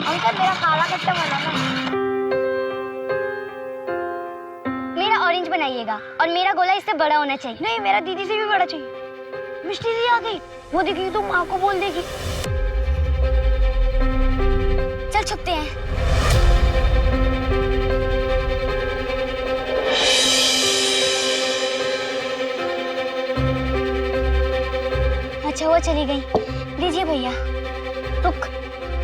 Uncle मेरा काला कट्टा बनाना। मेरा ऑरेंज बनाइएगा और मेरा गोला इससे बड़ा होना चाहिए। नहीं, मेरा दीदी से भी बड़ा चाहिए। मिष्टी दी आ गई, वो देखेगी तो माँ को बोल देगी। चल छुपते हैं। अच्छा वो चली गई। दीजिए भैया। रुक,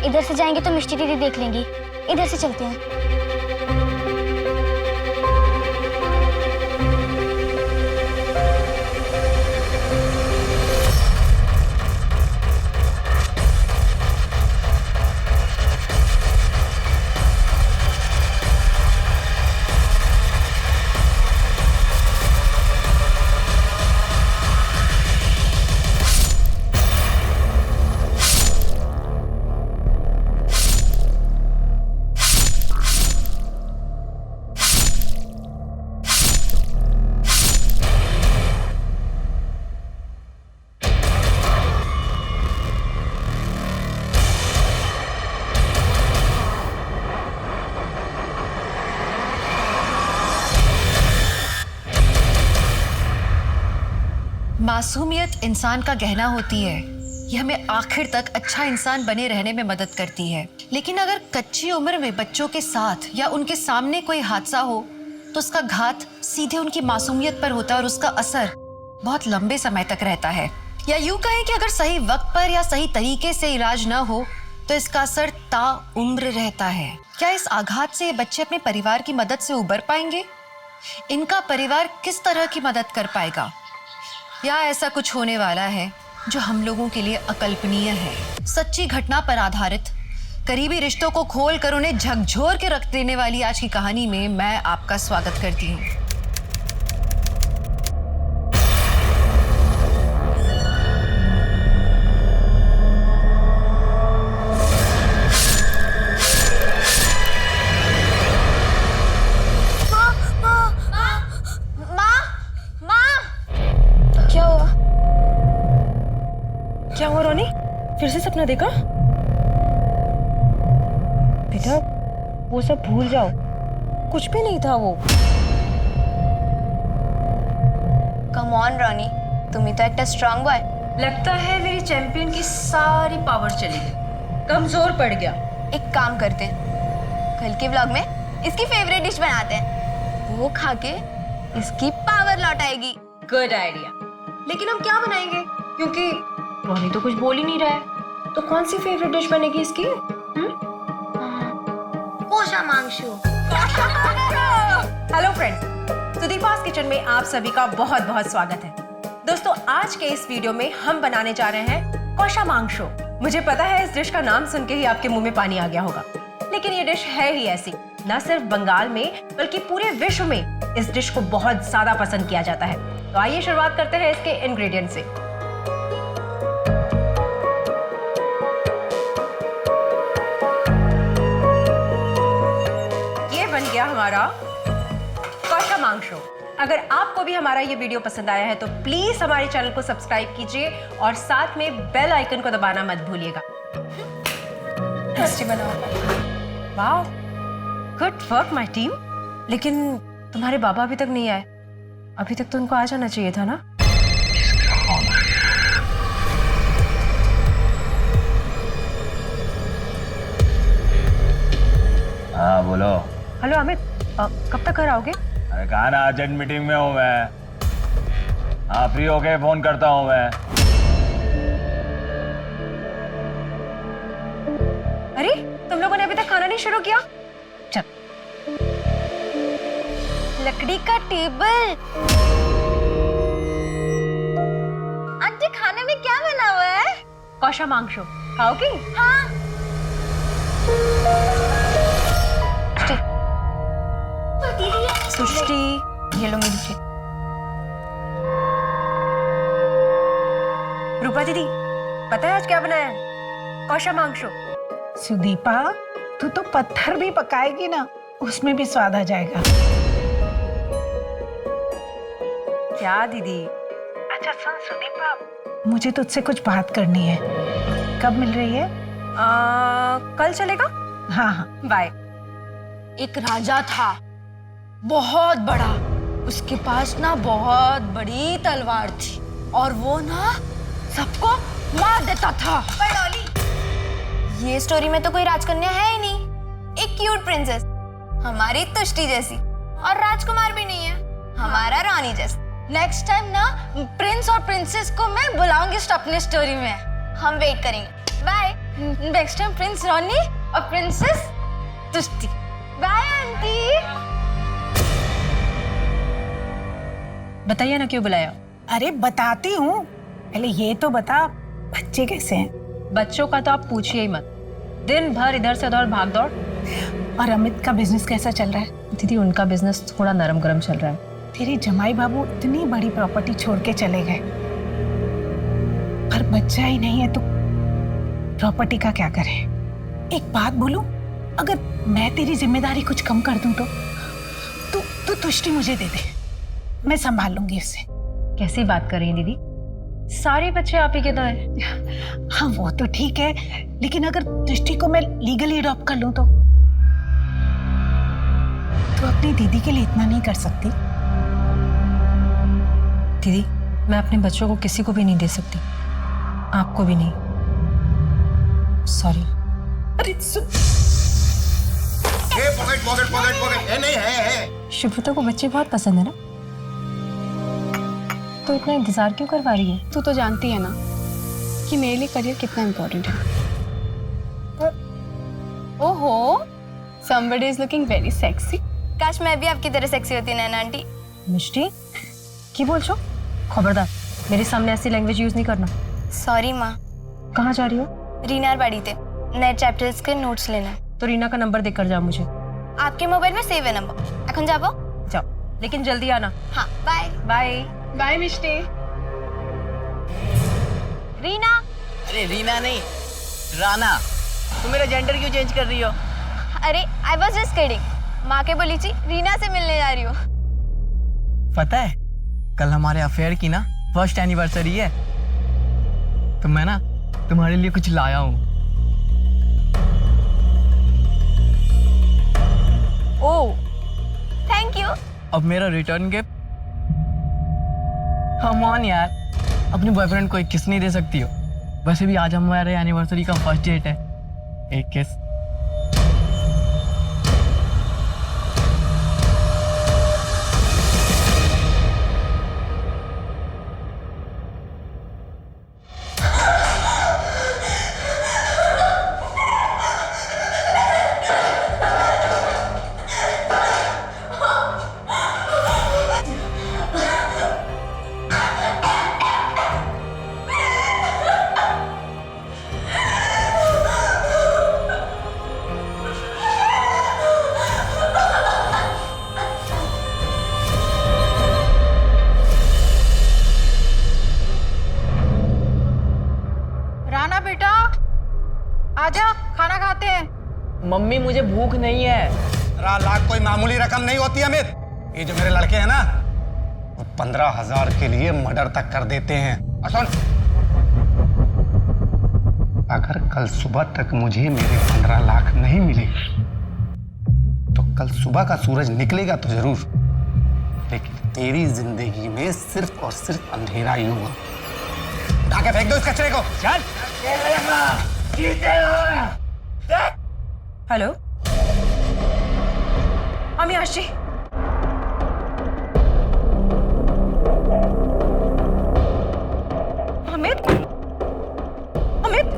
इधर से जाएंगे तो मिष्टी दीदी देख लेंगी। इधर से चलते हैं। मासूमियत इंसान का गहना होती है। ये हमें आखिर तक अच्छा इंसान बने रहने में मदद करती है। लेकिन अगर कच्ची उम्र में बच्चों के साथ या उनके सामने कोई हादसा हो तो उसका घात सीधे उनकी मासूमियत पर होता है और उसका असर बहुत लंबे समय तक रहता है। या यूं कहें कि अगर सही वक्त पर या सही तरीके से इलाज न हो तो इसका असर ताउम्र रहता है। क्या इस आघात से ये बच्चे अपने परिवार की मदद से उबर पाएंगे? इनका परिवार किस तरह की मदद कर पाएगा? या ऐसा कुछ होने वाला है जो हम लोगों के लिए अकल्पनीय है? सच्ची घटना पर आधारित करीबी रिश्तों को खोल कर उन्हें झकझोर के रख देने वाली आज की कहानी में मैं आपका स्वागत करती हूँ। क्या हुआ रोनी? फिर से सपना देखा? बेटा वो सब भूल जाओ, कुछ भी नहीं था वो। कम ऑन रॉनी, तुम ही तो एक स्ट्रांग बॉय। लगता है मेरी चैंपियन की सारी पावर चली गई, कमजोर पड़ गया। एक काम करते हैं, कल के व्लॉग में इसकी फेवरेट डिश बनाते हैं, वो खा के इसकी पावर लौट आएगी। Good idea. लेकिन हम क्या बनाएंगे? क्योंकि रोनी तो कुछ बोल ही नहीं रहा है। तो कौन सी फेवरेट डिश बनेगी इसकी? कोशा मांगशु। हेलो फ्रेंड्स, सुदीपा's किचन में आप सभी का बहुत बहुत स्वागत है। दोस्तों आज के इस वीडियो में हम बनाने जा रहे हैं कोशा मांगशु। मुझे पता है इस डिश का नाम सुन के ही आपके मुंह में पानी आ गया होगा, लेकिन ये डिश है ही ऐसी। न सिर्फ बंगाल में बल्कि पूरे विश्व में इस डिश को बहुत ज्यादा पसंद किया जाता है। तो आइए शुरुआत करते हैं इसके इंग्रेडिएंट से। बन गया हमारा कोशा मांगशु। अगर आपको भी हमारा ये वीडियो पसंद आया है तो प्लीज हमारे चैनल को सब्सक्राइब कीजिए और साथ में बेल आइकन को दबाना मत भूलिएगा। टेस्टी बनाओ। Wow, good work my team. लेकिन तुम्हारे बाबा अभी तक नहीं आए। अभी तक तो उनको आ जाना चाहिए था ना। हाँ बोलो। हेलो अमित, कब तक घर आओगे? अरे कहा ना अर्जेंट मीटिंग में हूँ मैं। हाँ फ्री होके फोन करता हूँ मैं। अरे तुम लोगों ने अभी तक खाना नहीं शुरू किया? चल। लकड़ी का टेबल। आंटी खाने में क्या बना हुआ है? कोशा मांगशु खाओगी? हाँ। सृष्टि, ये लो मेरी चीज। रूपा दीदी, पता है आज क्या बनाया है? कोशा मांगशु। सुदीपा, तू तो पत्थर भी पकाएगी ना, उसमें भी स्वाद आ जाएगा। क्या दीदी? अच्छा सुन सुदीपा, मुझे तुझसे कुछ बात करनी है। कब मिल रही है? कल चलेगा? हाँ हाँ। बाय। एक राजा था, बहुत बड़ा। उसके पास ना बहुत बड़ी तलवार थी और वो ना सबको मार देता था। पर डॉली, ये स्टोरी में तो कोई राजकन्या है ही नहीं। एक क्यूट प्रिंसेस, हमारी तुष्टि जैसी, और राजकुमार भी नहीं है, हमारा रानी जैसा। नेक्स्ट टाइम ना प्रिंस और प्रिंसेस को मैं बुलाऊंगी अपनी स्टोरी में। हम वेट करेंगे। बाय। नेक्स्ट टाइम प्रिंस रानी और प्रिंसेस तुष्टि। Bye aunty. बताइए ना क्यों बुलाया? अरे बताती हूँ, पहले ये तो बता बच्चे कैसे हैं? बच्चों का तो आप पूछिए ही मत, दिन भर इधर से उधर भाग दौड़। और अमित का बिजनेस कैसा चल रहा है? दीदी उनका बिजनेस थोड़ा नरम गरम चल रहा है। तेरे जमाई बाबू इतनी बड़ी प्रॉपर्टी छोड़ के चले गए, पर बच्चा ही नहीं है तो प्रॉपर्टी का क्या करें? एक बात बोलूं, अगर मैं तेरी जिम्मेदारी कुछ कम कर दूं तो तू तुष्टि मुझे दे दे, मैं संभाल लूंगी उसे। कैसी बात कर रही हैं दीदी? सारे बच्चे आप ही के तो हैं। हाँ वो तो ठीक है, लेकिन अगर तुष्टि को मैं लीगली अडॉप्ट कर लूं तो अपनी दीदी के लिए इतना नहीं कर सकती? दीदी मैं अपने बच्चों को किसी को भी नहीं दे सकती, आपको भी नहीं। सॉरी। अरे पॉकेट नहीं है। शुभ्रता को बच्चे बहुत पसंद है ना, तो इतना इंतजार क्यों करवा रही है? तू तो जानती है ना कि मेरे लिए करियर कितना इम्पोर्टेंट है। ओहो, somebody is looking very sexy। काश मैं भी आपकी तरह सेक्सी होती नैना आंटी। मिष्टी की बोल छो? खबरदार मेरे सामने ऐसी लैंग्वेज यूज नहीं करना। सॉरी माँ। कहाँ जा रही हो? रीनार बाड़ी थे, नए चैप्टर्स के नोट्स लेना है। तो रीना का नंबर देकर जाओ मुझे। आपके मोबाइल में सेव है नंबर। এখন যাবো? जाओ, लेकिन जल्दी आना। हाँ बाय। बाय। बाय मिष्टी। रीना। अरे रीना नहीं, राना। तुम मेरा जेंडर क्यों चेंज कर रही हो? अरे आई वॉज जस्ट किडिंग। माँ के बोली थी रीना से मिलने जा रही हो। पता है कल हमारे अफेयर की ना फर्स्ट एनिवर्सरी है, तो मैं ना तुम्हारे लिए कुछ लाया हूँ। Oh thank you. अब मेरा रिटर्न गिफ्ट। कम ऑन यार, अपने बॉयफ्रेंड को एक किस नहीं दे सकती हो? वैसे भी आज हमारे एनिवर्सरी का फर्स्ट डेट है। एक किस। राना बेटा आजा, खाना खाते हैं। मम्मी मुझे भूख नहीं है। 15 लाख कोई मामूली रकम नहीं होती अमित। ये जो मेरे लड़के हैं ना, वो 15,000 के लिए मर्डर तक कर देते हैं। और सुन, अगर कल सुबह तक मुझे मेरे 15 लाख नहीं मिले तो कल सुबह का सूरज निकलेगा तो जरूर, लेकिन तेरी जिंदगी में सिर्फ और सिर्फ अंधेरा ही होगा। उठा के फेंक दो इस कचरे को। चल। हेलो अमियाश जी। अमित, अमित,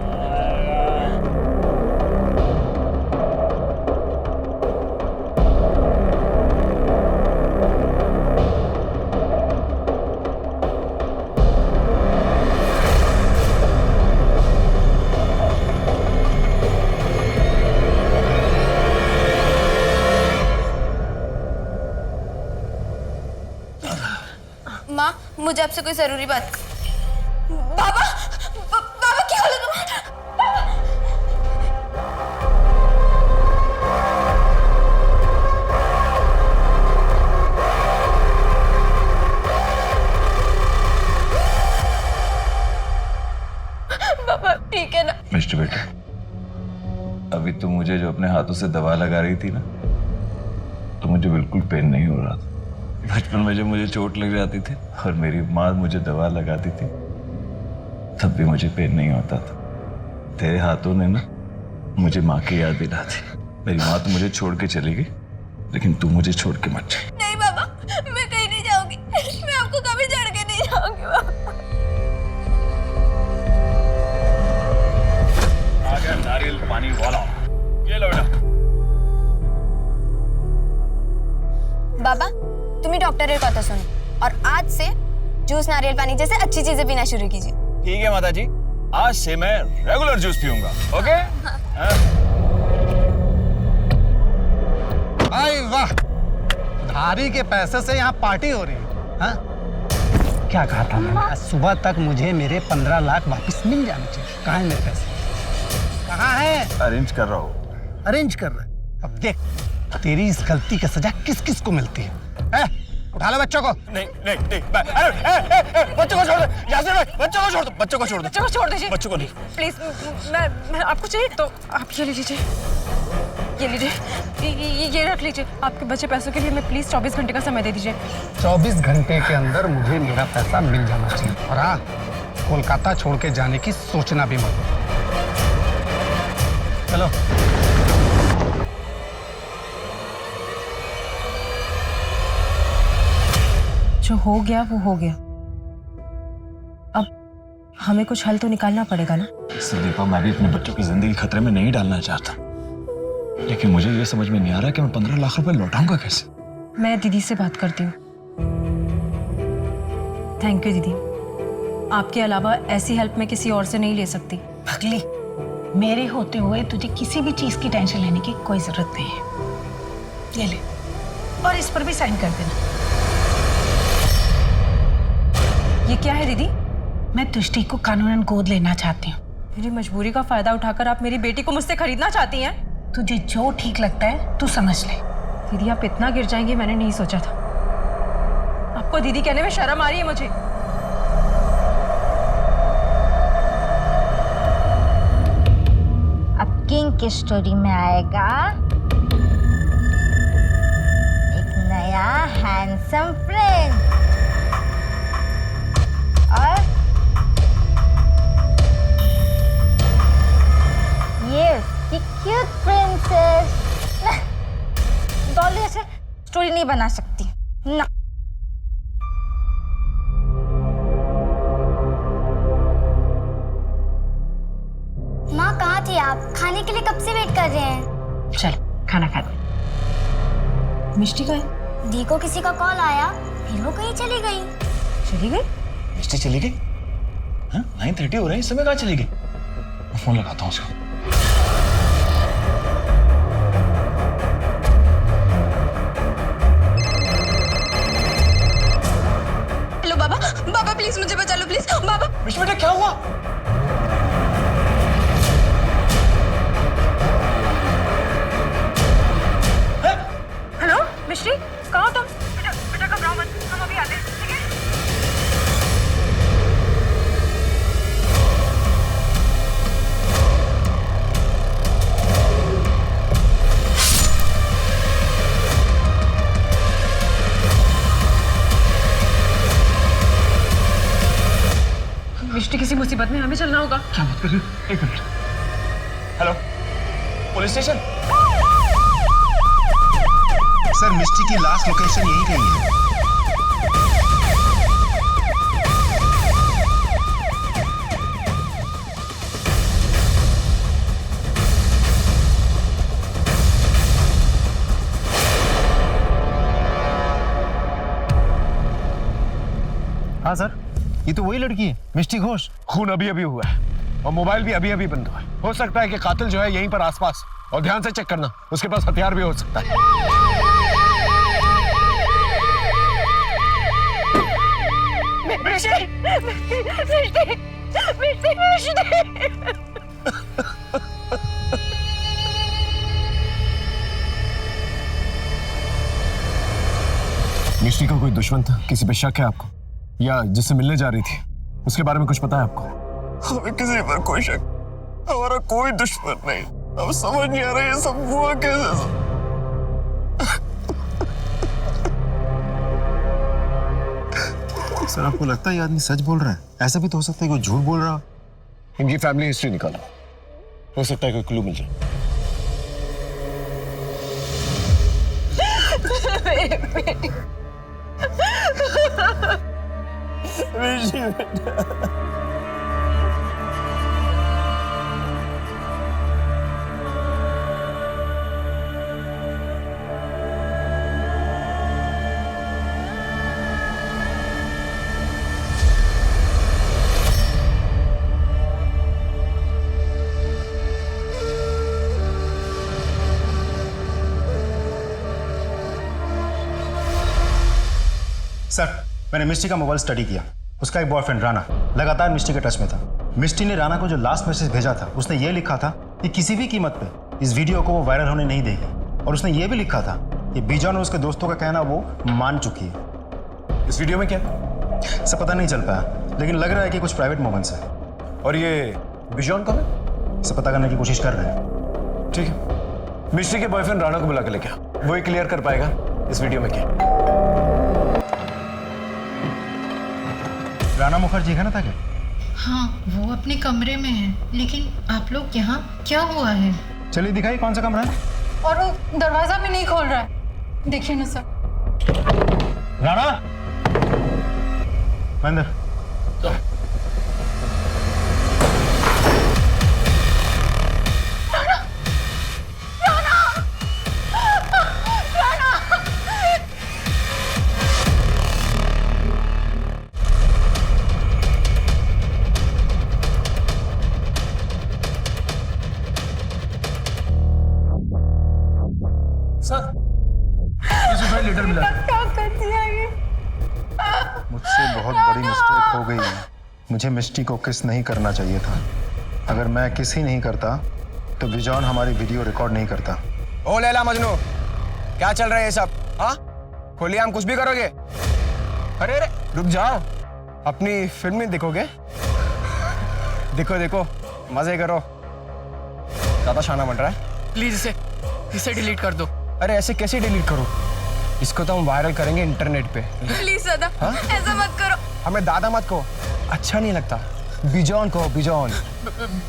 माँ मुझे आपसे कोई जरूरी बात। बाबा बाबा क्या हाल है तुम्हारा? बाबा ठीक है ना? मिस्टर बेटा, अभी तुम मुझे मुझे जो अपने हाथों से दवा लगा रही थी ना, तो मुझे बिल्कुल पेन नहीं हो रहा था। बचपन में जब मुझे चोट लग जाती थी और मेरी माँ मुझे दवा लगाती थी, तब भी मुझे पेन नहीं होता था। तेरे हाथों ने ना मुझे माँ की याद दिला दी। मेरी माँ तो मुझे छोड़ के चली गई, लेकिन तू मुझे छोड़ के मत जा। नहीं बाबा, मैं कहीं नहीं जाऊंगी। मैं आपको कभी छोड़ के नहीं जाऊंगी बाबा। आ गया नारियल पानी वाला, ये लो बेटा। बाबा, तुम्ही डॉक्टर कथा सुन और आज से जूस नारियल पानी जैसे अच्छी चीजें पीना शुरू कीजिए। ठीक है माता जी, आज से मैं रेगुलर जूस पीऊंगा। ओके? आई वाह, धारी के पैसे से यहाँ पार्टी हो रही है। हाँ? क्या कहा था मैंने? आज सुबह तक मुझे मेरे 15 लाख वापस मिल जाने चाहिए। कहाँ है मेरे पैसे? कहाँ है? अरेंज कर रहा हूँ। अरेंज कर रहा है। अब देख, तेरी इस गलती की सजा किस किस को मिलती है? उठा लो बच्चों को। नहीं नहीं नहीं, अरे बच्चों को छोड़ दो, यासिर भाई, बच्चों को छोड़ दो, बच्चों को छोड़ दो, बच्चों को छोड़ दीजिए, बच्चों को नहीं। प्लीज। मैं आपको चाहिए तो आप ये ले लीजिए, ये लीजिए, ये रख लीजिए। आपके बचे पैसों के लिए मैं प्लीज 24 घंटे का समय दे दीजिए। 24 घंटे के अंदर मुझे मेरा पैसा मिल जाना चाहिए। और हाँ, कोलकाता छोड़ के जाने की सोचना भी मत। चलो। जो हो गया वो हो गया, अब हमें कुछ हल तो निकालना पड़ेगा ना। संदीपा, मैं भी अपने बच्चों की जिंदगी खतरे में नहीं डालना चाहता, लेकिन मुझे ये समझ में नहीं आ रहा कि मैं 15 लाख रुपए लौटाऊंगा कैसे। मैं दीदी से बात करती हूँ। थैंक यू दीदी, आपके अलावा ऐसी हेल्प मैं किसी और से नहीं ले सकती। पगली, मेरे होते हुए तुझे किसी भी चीज की टेंशन लेने की कोई जरूरत नहीं है। ये ले, और इस पर भी साइन कर देना। ये क्या है दीदी? मैं तुष्टि को कानूनन गोद लेना चाहती हूँ। मेरी मजबूरी का फायदा उठाकर आप मेरी बेटी को मुझसे खरीदना चाहती हैं? तुझे जो ठीक लगता है तू समझ ले। दीदी, आप इतना गिर जाएंगे मैंने नहीं सोचा था। आपको दीदी कहने में शर्म आ रही है मुझे। अब किंग की स्टोरी में आएगा एक नया हैंडसम फ्रेंड और ये उसकी क्यूट प्रिंसेस। डॉली ऐसे स्टोरी नहीं बना सकती ना। माँ कहाँ थी आप? खाने के लिए कब से वेट कर रहे हैं। चलो खाना खा दो। मिष्टी का है? दी को किसी का कॉल आया, फिर वो कहीं चली गई। चली गई? मिष्टी चली गई? हाँ, 9:30 हो रहे हैं, इस समय कहाँ चली गई? मैं फोन लगाता हूँ उसको। हेलो बाबा, बाबा प्लीज मुझे बचा लो प्लीज बाबा। मिष्टी बेटा, क्या हुआ? हेलो मिष्टी, कहाँ हो तुम? बेटा घबराओ मत, हम अभी आते हैं, ठीक है? मिष्टी किसी मुसीबत में, हमें चलना होगा। क्या बात कर रही हो? एक minute. Hello, police station. Sir, Mishti की लास्ट लोकेशन यही रही है। हाँ सर, ये तो वही लड़की है, मिष्टी घोष। खून अभी अभी हुआ है और मोबाइल भी अभी अभी बंद हुआ है। हो सकता है कि कातिल जो है यहीं पर आसपास, और ध्यान से चेक करना, उसके पास हथियार भी हो सकता है। मिष्टी का कोई दुश्मन था? किसी पे शक है आपको? या जिससे मिलने जा रही थी उसके बारे में कुछ पता है आपको? हमें किसी पर कोई शक, हमारा कोई दुश्मन नहीं। अब समझ नहीं आ रहा ये सब हुआ कैसे। सर आपको लगता है ये आदमी सच बोल रहा है? ऐसा भी तो हो सकता है कोई झूठ बोल रहा हो। इनकी फैमिली हिस्ट्री निकालो, हो सकता है कोई क्लू मिल जाए। सर मैंने मिस्टी का मोबाइल स्टडी किया। उसका एक बॉयफ्रेंड राणा लगातार मिस्टी के टच में था। मिस्टी ने राणा को जो लास्ट मैसेज भेजा था उसने ये लिखा था कि किसी भी कीमत पे इस वीडियो को वो वायरल होने नहीं देगी, और उसने ये भी लिखा था कि बिजॉन और उसके दोस्तों का कहना वो मान चुकी है। इस वीडियो में क्या? सब पता नहीं चल पाया, लेकिन लग रहा है कि कुछ प्राइवेट मोमेंट्स है। और ये बिजॉन कौन है? सब पता करने की कोशिश कर रहे हैं। ठीक है, मिस्टी के बॉयफ्रेंड राणा को बुला के लेके आओ, वो ही क्लियर कर पाएगा इस वीडियो में क्या। राणा मुखर्जी है ना था क्या? हाँ, वो अपने कमरे में है, लेकिन आप लोग यहाँ क्या हुआ है? चलिए दिखाइए कौन सा कमरा है। और वो दरवाजा भी नहीं खोल रहा है, देखिए ना सर। राणा अंदर। मुझसे बहुत बड़ी मिस्टेक हो गई है। मुझे मिस्टी को किस नहीं करना चाहिए था। अगर मैं किस ही नहीं करता तो बिजॉन हमारी वीडियो रिकॉर्ड नहीं करता। ओ लैला मजनू, क्या चल रहा है ये सब? हाँ, खोलिए, हम कुछ भी करोगे? अरे अरे रुक जाओ, अपनी फिल्म में देखोगे? देखो देखो, मजे करो। ज्यादा शाना बन रहा है। प्लीज इसे डिलीट कर दो। अरे ऐसे कैसे डिलीट करो? इसको तो हम वायरल करेंगे इंटरनेट पे। प्लीज दादा, ऐसा मत करो। हमें दादा मत कहो, अच्छा नहीं लगता। बिजॉन कहो, बिजॉन।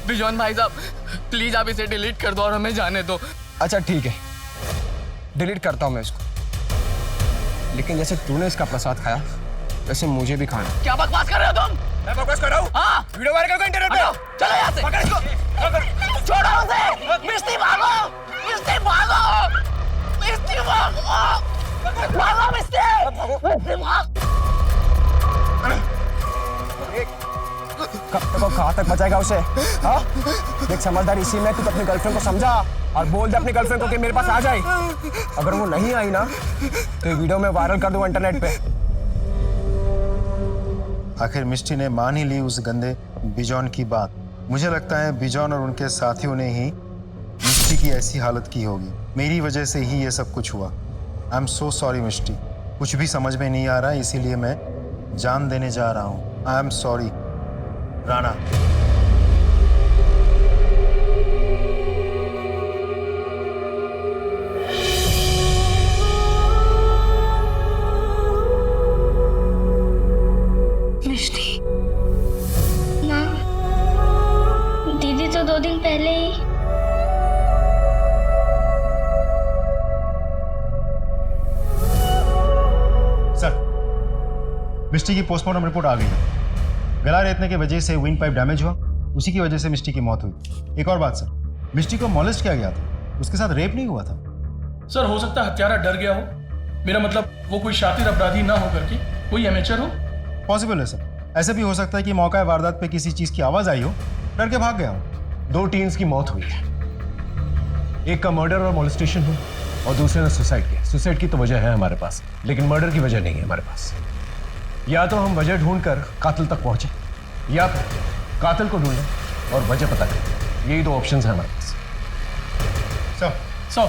बिजॉन भाई साहब, प्लीज आप इसे डिलीट कर दो और हमें जाने दो। अच्छा ठीक है, डिलीट करता हूँ मैं इसको, लेकिन जैसे तूने इसका प्रसाद खाया वैसे मुझे भी खाना। क्या बकवास कर रहे हो तुम? मैं बकवास कर रहा हूँ? हाँ, वीडियो वायरल करो इंटरनेट पे। चलो यहाँ से। पकड़ इसको। छोड़ो उसे। मिस्टी भागो, मिस्टी भागो, मिस्टी भागो, भागो मिस्टी, मिस्टी भाग। कहाँ तक बचाएगा उसे? हाँ, देख समझदार इसी में तू अपनी गर्लफ्रेंड को समझा और बोल दे अपनी गर्लफ्रेंड को कि मेरे पास आ जाए। अगर वो नहीं आई ना तो ये वीडियो में वायरल कर दूँ इंटरनेट पे। आखिर मिस्टी ने मान ही ली उस गंदे बिजॉन की बात। मुझे लगता है बिजॉन और उनके साथियों ने ही मिस्टी की ऐसी हालत की होगी। मेरी वजह से ही ये सब कुछ हुआ। आई एम सो सॉरी मिस्टी। कुछ भी समझ में नहीं आ रहा है, इसीलिए मैं जान देने जा रहा हूँ। I am sorry Rana. Mishti, माँ, दीदी तो 2 दिन पहले ही। सर, मिस्टी की पोस्टमार्टम रिपोर्ट आ गई है। गला रेतने की वजह से विंड पाइप डैमेज हुआ, उसी की वजह से मिस्टी की मौत हुई। एक और बात सर, मिस्टी को मॉलेस्ट किया गया था, उसके साथ रेप नहीं हुआ था। सर हो सकता है हत्यारा डर गया हो, मेरा मतलब वो कोई शातिर अपराधी ना हो करके कोई एमेचर हो। पॉसिबल है सर, ऐसे भी हो सकता है कि मौका वारदात पे किसी चीज की आवाज आई हो, डर के भाग गया हो। 2 टीन्स की मौत हुई है, एक का मर्डर और मोलेस्टेशन हुआ और दूसरे ने सुसाइड किया। सुसाइड की तो वजह है हमारे पास, लेकिन मर्डर की वजह नहीं है हमारे पास। या तो हम वजह ढूंढकर कातिल तक पहुंचे या फिर कातिल को ढूंढें और वजह पता करें। यही 2 ऑप्शंस हैं हमारे पास। सो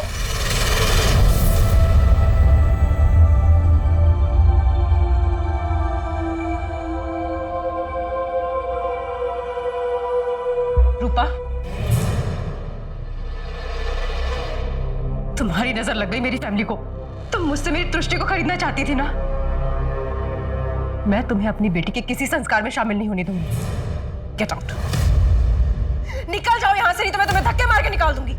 रूपा, तुम्हारी नजर लग गई मेरी फैमिली को। तुम मुझसे मेरी दृष्टि को खरीदना चाहती थी ना। मैं तुम्हें अपनी बेटी के किसी संस्कार में शामिल नहीं होने दूंगी। गेट आउट, निकल जाओ यहां से, नहीं तो मैं तुम्हें धक्के मार के निकाल दूंगी।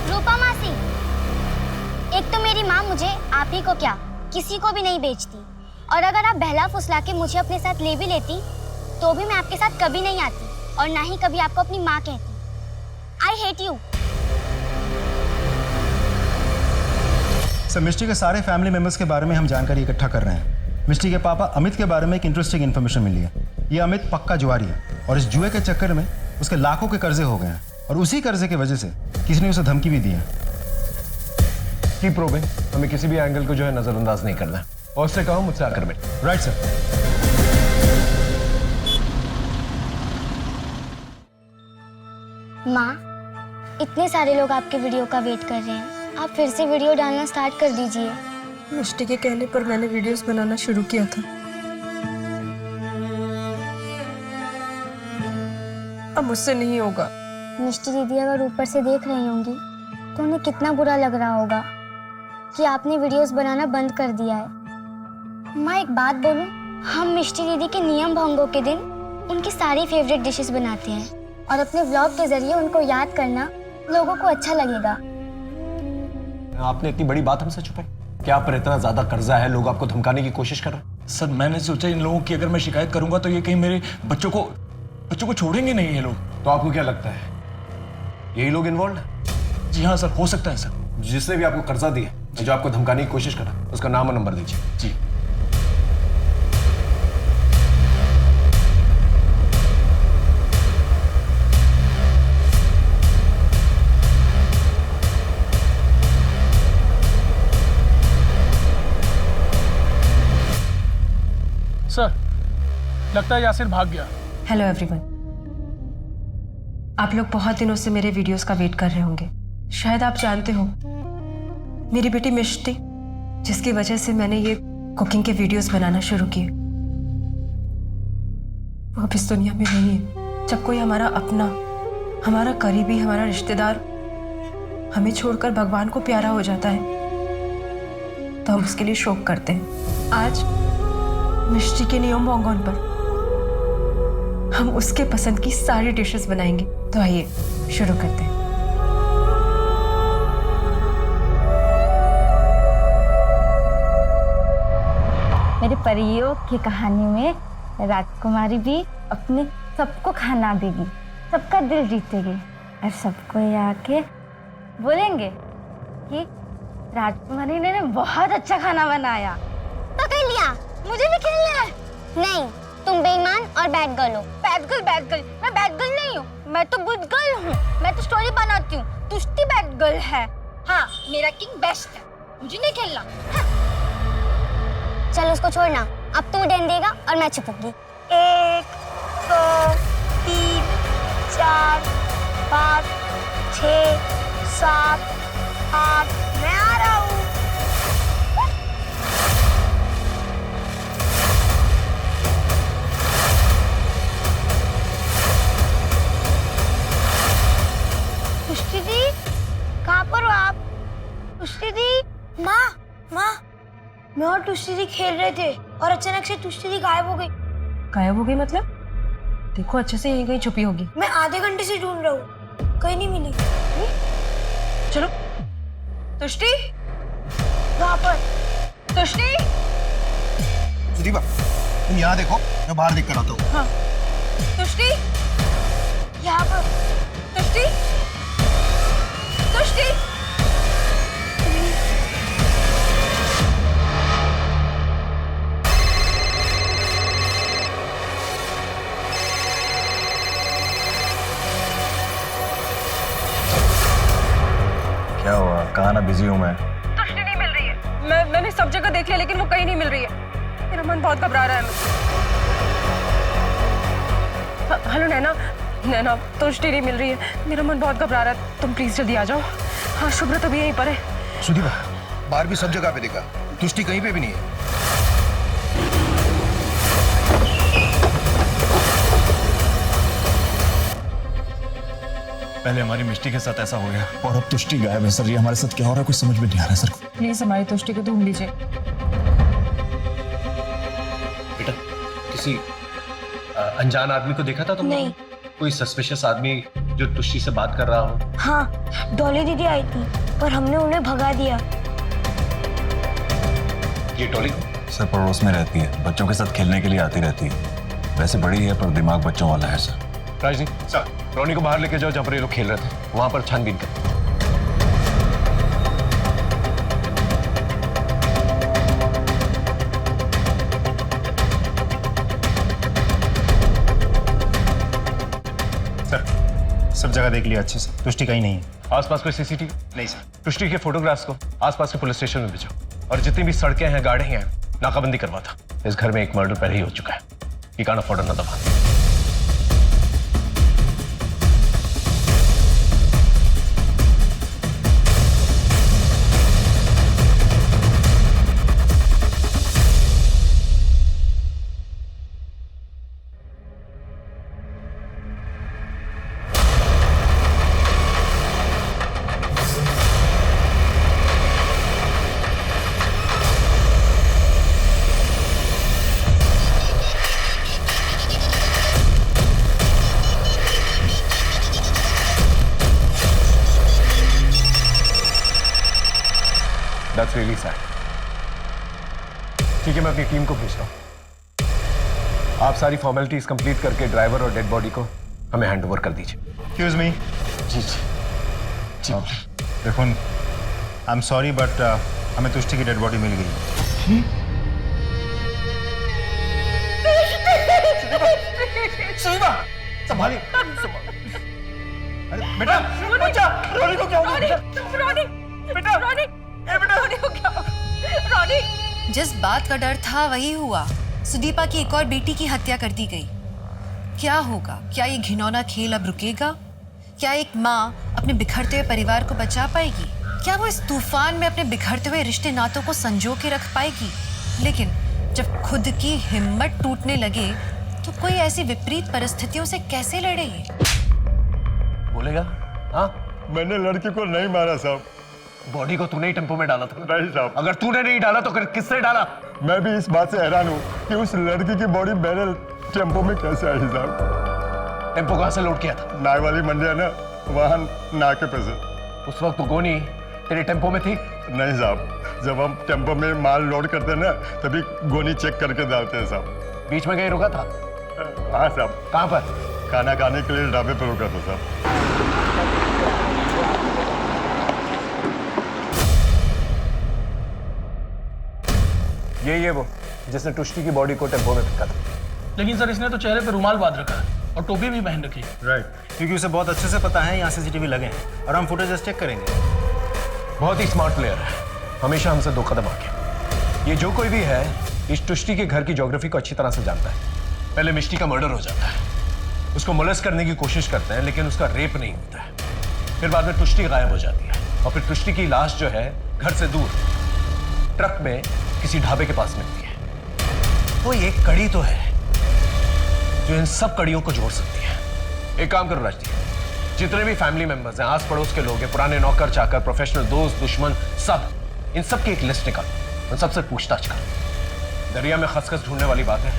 रूपा मासी, एक तो मेरी माँ मुझे आप ही को क्या किसी को भी नहीं बेचती, और अगर आप बहला फुसला के मुझे अपने साथ ले भी लेती तो भी मैं आपके साथ कभी नहीं आती और ना ही कभी आपको अपनी माँ कहती। I hate you. सर, मिष्टी के सारे फैमिली मेंबर्स के बारे में हम जानकारी इकट्ठा कर रहे हैं। मिष्टी के पापा अमित के बारे में एक इंटरेस्टिंग इन्फॉर्मेशन मिली है। ये अमित पक्का जुआरी है और इस जुए के चक्कर में उसके लाखों के कर्जे हो गए हैं और उसी कर्जे की वजह से किसी ने उसे धमकी भी दी है। कीप प्रोबिंग, हमें किसी भी एंगल को जो है नजरअंदाज नहीं करना है। और उससे कहो मुझसे आकर मिल। Right sir. माँ, इतने सारे लोग आपके वीडियो का वेट कर रहे हैं, आप फिर से वीडियो डालना स्टार्ट कर दीजिए। मिष्टी के कहने पर मैंने वीडियोस बनाना शुरू किया था। अब मुझसे नहीं होगा। मिष्टी दीदी अगर ऊपर से देख रही होंगी तो उन्हें कितना बुरा लग रहा होगा कि आपने वीडियोस बनाना बंद कर दिया है। माँ, एक बात बोलूं, हम मिष्टी दीदी के नियम भंगों के दिन उनकी सारी फेवरेट डिशेस बनाते हैं और अपने व्लॉग के जरिए उनको याद करना लोगों को अच्छा लगेगा। आपने इतनी बड़ी बात हमसे छुपाई? क्या आप पर इतना ज्यादा कर्जा है, लोग आपको धमकाने की कोशिश कर रहे हैं? सर, मैंने सोचा इन लोगों की अगर मैं शिकायत करूंगा तो ये कहीं मेरे बच्चों को छोड़ेंगे नहीं ये लोग। तो आपको क्या लगता है यही लोग इन्वॉल्व है? जी हाँ सर, हो सकता है सर। जिसने भी आपको कर्जा दिया, जो आपको धमकाने की कोशिश करा, उसका नाम और नंबर दीजिए। जी। सर, लगता है यासिर भाग गया। हेलो एवरीवन, आप लोग बहुत दिनों से मेरे वीडियोस का वेट कर रहे होंगे। शायद आप जानते हो, मेरी बेटी मिष्टी, जिसकी वजह से मैंने ये कुकिंग के वीडियोस बनाना शुरू किए, वो अब इस दुनिया में नहीं है। जब कोई हमारा अपना, हमारा करीबी, हमारा रिश्तेदार हमें छोड़कर भगवान को प्यारा हो जाता है तो हम उसके लिए शोक करते हैं। आज मिष्टी के नियम भंगों पर हम उसके पसंद की सारी डिशेस बनाएंगे। तो आइए शुरू करते हैं। मेरे परियों की कहानी में राजकुमारी भी अपने सबको खाना देगी, सबका दिल जीतेगी और सबको ये आके बोलेंगे कि राजकुमारी ने बहुत अच्छा खाना बनाया। पकड़ लिया, मुझे भी खेलना है। नहीं, तुम बेईमान और बैड गर्ल हो। बैड गर्ल, मैं बैड गर्ल नहीं हूँ, मैं तो गुड गर्ल हूँ। मैं तो स्टोरी बनाती हूँ, तुष्टि बैड गर्ल है। हाँ, मेरा किंग बेस्ट है, मुझे नहीं खेलना। हाँ। चल उसको छोड़ना, अब तू डैन देगा और मैं छुपूंगी। 1 2 3 4 5 6 7 8 मैं आ रहा हूँ। तुष्टि दी, कहाँ पर हो आप? तुष्टि दी, माँ मैं और तुष्टि दी खेल रहे थे और अचानक से तुष्टि दी गायब हो गई। गायब हो गई मतलब? देखो अच्छे से, यहीं कहीं छुपी होगी। मैं आधे घंटे से ढूंढ रहा हूँ, कहीं नहीं मिली। चलो, तुष्टि, वहाँ पर। तुष्टि, सुदीपा, तुम यहाँ देखो, मैं बाहर देख कर आता हूँ। हाँ, तुष्टि, यहाँ पर। तुष्टि, तुष्टि, क्या हुआ? कहाँ ना बिजी हूँ मैं। तुष्टि नहीं मिल रही है। मैंने सब जगह देख लिया लेकिन वो कहीं नहीं मिल रही है। मेरा मन बहुत घबरा रहा है मुझे। हेलो नैना, तुष्टि नहीं मिल रही है। मेरा मन बहुत घबरा रहा है, तुम प्लीज जल्दी आ जाओ। हाँ, शुभ्र तो भी यहीं पर है। सुदीपा, बाहर भी सब जगह पे देखा, तुष्टि कहीं पे भी नहीं है। पहले हमारी मिष्टी के साथ ऐसा हो गया और अब तुष्टि गायब है सर। ये हमारे साथ क्या हो रहा है कुछ समझ में नहीं आ रहा है सर। प्लीज हमारी तुष्टि को ढूंढ लीजिए। बेटा किसी अनजान आदमी को देखा था तुमने? नहीं। कोई सस्पिशियस आदमी जो तुष्टि से बात कर रहा हो? हाँ, डॉली दीदी आई थी पर हमने उन्हें भगा दिया। ये डॉली सर पड़ोस में रहती है, बच्चों के साथ खेलने के लिए आती रहती है। वैसे बड़ी है पर दिमाग बच्चों वाला है सर। राजनी सर, रोनी को बाहर लेके जाओ जहाँ पर ये लोग खेल रहे थे, वहां पर छानबीन कर। सर सब जगह देख लिया अच्छे से, तुष्टि कहीं नहीं है। आसपास कोई सीसीटीवी? नहीं सर। तुष्टि के फोटोग्राफ्स को आसपास के पुलिस स्टेशन में भेजो और जितनी भी सड़कें हैं, गाड़ियां हैं, नाकाबंदी करवा था। इस घर में एक मर्डर पहले ही हो चुका है। You can't afford another one. That's really sad. ठीक है, मैं अपनी टीम को भेज रहा हूँ। आप सारी फॉर्मेलिटीज कंप्लीट करके ड्राइवर और डेड बॉडी को हमें हैंड ओवर कर दीजिए। Excuse me. जी जी। देखो, आई एम सॉरी बट हमें तुष्टि की डेड बॉडी मिल गई। संभालिए। अरे बेटा, बच्चा, रोनी को क्या हो गया? रोनी, बेटा, रोनी, रोनी को क्या हो गया? रोनी। जिस बात का डर था वही हुआ। सुदीपा की एक और बेटी की हत्या कर दी गई। क्या होगा? क्या ये घिनौना खेल अब रुकेगा? क्या एक माँ अपने बिखरते हुए परिवार को बचा पाएगी? क्या वो इस तूफान में अपने बिखरते हुए रिश्ते नातों को संजो के रख पाएगी? लेकिन जब खुद की हिम्मत टूटने लगे तो कोई ऐसी विपरीत परिस्थितियों से कैसे लड़े? बोलेगा? हाँ, मैंने लड़की को नहीं मारा साहब। बॉडी को तूने ही टेम्पो में डाला था? नहीं साहब। अगर तूने नहीं डाला तो किसने डाला? मैं भी इस बात से हैरान हूँ कि उस लड़की की बॉडी मेरे टेम्पो में कैसे आई साहब। टेम्पो कहाँ से लोड किया था? नाई वाली मंडी है ना, वहाँ नाके पे से। उस वक्त तो गोनी तेरे टेम्पो में थी? नहीं साहब, जब हम टेम्पो में माल लोड करते हैं ना तभी गोनी चेक करके डालते हैं साहब। बीच में कहीं रुका था? हाँ साहब। कहाँ पर? खाना खाने के लिए ढाबे पर रुका था साहब। ये वो जिसने तुष्टि की बॉडी को टेम्पो में फेंका था। लेकिन सर इसने तो चेहरे पे रुमाल बांध रखा है और टोपी भी पहन रखी है। राइट, क्योंकि उसे बहुत अच्छे से पता है यहाँ सीसीटीवी लगे हैं और हम फुटेज चेक करेंगे। बहुत ही स्मार्ट प्लेयर है, हमेशा हमसे 2 कदम आगे। ये जो कोई भी है इस तुष्टि के घर की ज्योग्राफी को अच्छी तरह से जानता है। पहले मिष्टी का मर्डर हो जाता है, उसको मोलेस्ट करने की कोशिश करते हैं लेकिन उसका रेप नहीं होता है। फिर बाद में तुष्टि गायब हो जाती है और फिर तुष्टि की लाश जो है घर से दूर ट्रक में किसी ढाबे के पास मिलती है। वो एक कड़ी तो है जो इन सब कड़ियों को जोड़ सकती है। एक काम करो राजदीप, जितने भी फैमिली मेंबर्स हैं, आस पड़ोस के लोग हैं, पुराने नौकर चाकर, प्रोफेशनल दोस्त, दुश्मन, सब, इन सब की एक लिस्ट निकाल, उन सबसे पूछताछ कर। दरिया में खसखस ढूंढने वाली बात है।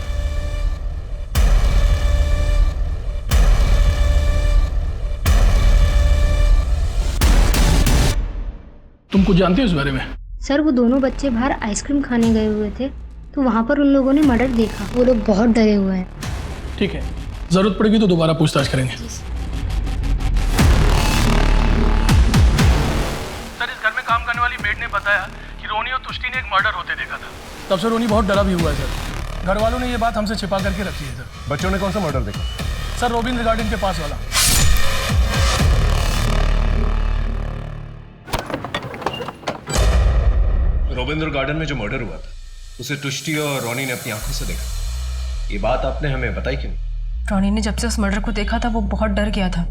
तुम कुछ जानते हो इस बारे में? सर, वो दोनों बच्चे बाहर आइसक्रीम खाने गए हुए थे तो वहाँ पर उन लोगों ने मर्डर देखा। वो लोग बहुत डरे हुए हैं। ठीक है, जरूरत पड़ेगी तो दोबारा पूछताछ करेंगे। सर, इस घर में काम करने वाली मेड ने बताया कि रोनी और तुष्टि ने एक मर्डर होते देखा था। तब से रोनी बहुत डरा भी हुआ है सर। घर वालों ने ये बात हमसे छिपा करके रखी है सर। बच्चों ने कौन सा मर्डर देखा? सर, रॉबिन्स गार्डन के पास वाला। रविंद्र गार्डन में जो मर्डर हुआ था उसे तुष्टि और रोनी ने अपनी आंखों से देखा। ये बात आपने हमें बताई क्यों? रोनी ने जब से उस मर्डर को देखा था वो बहुत डर गया था।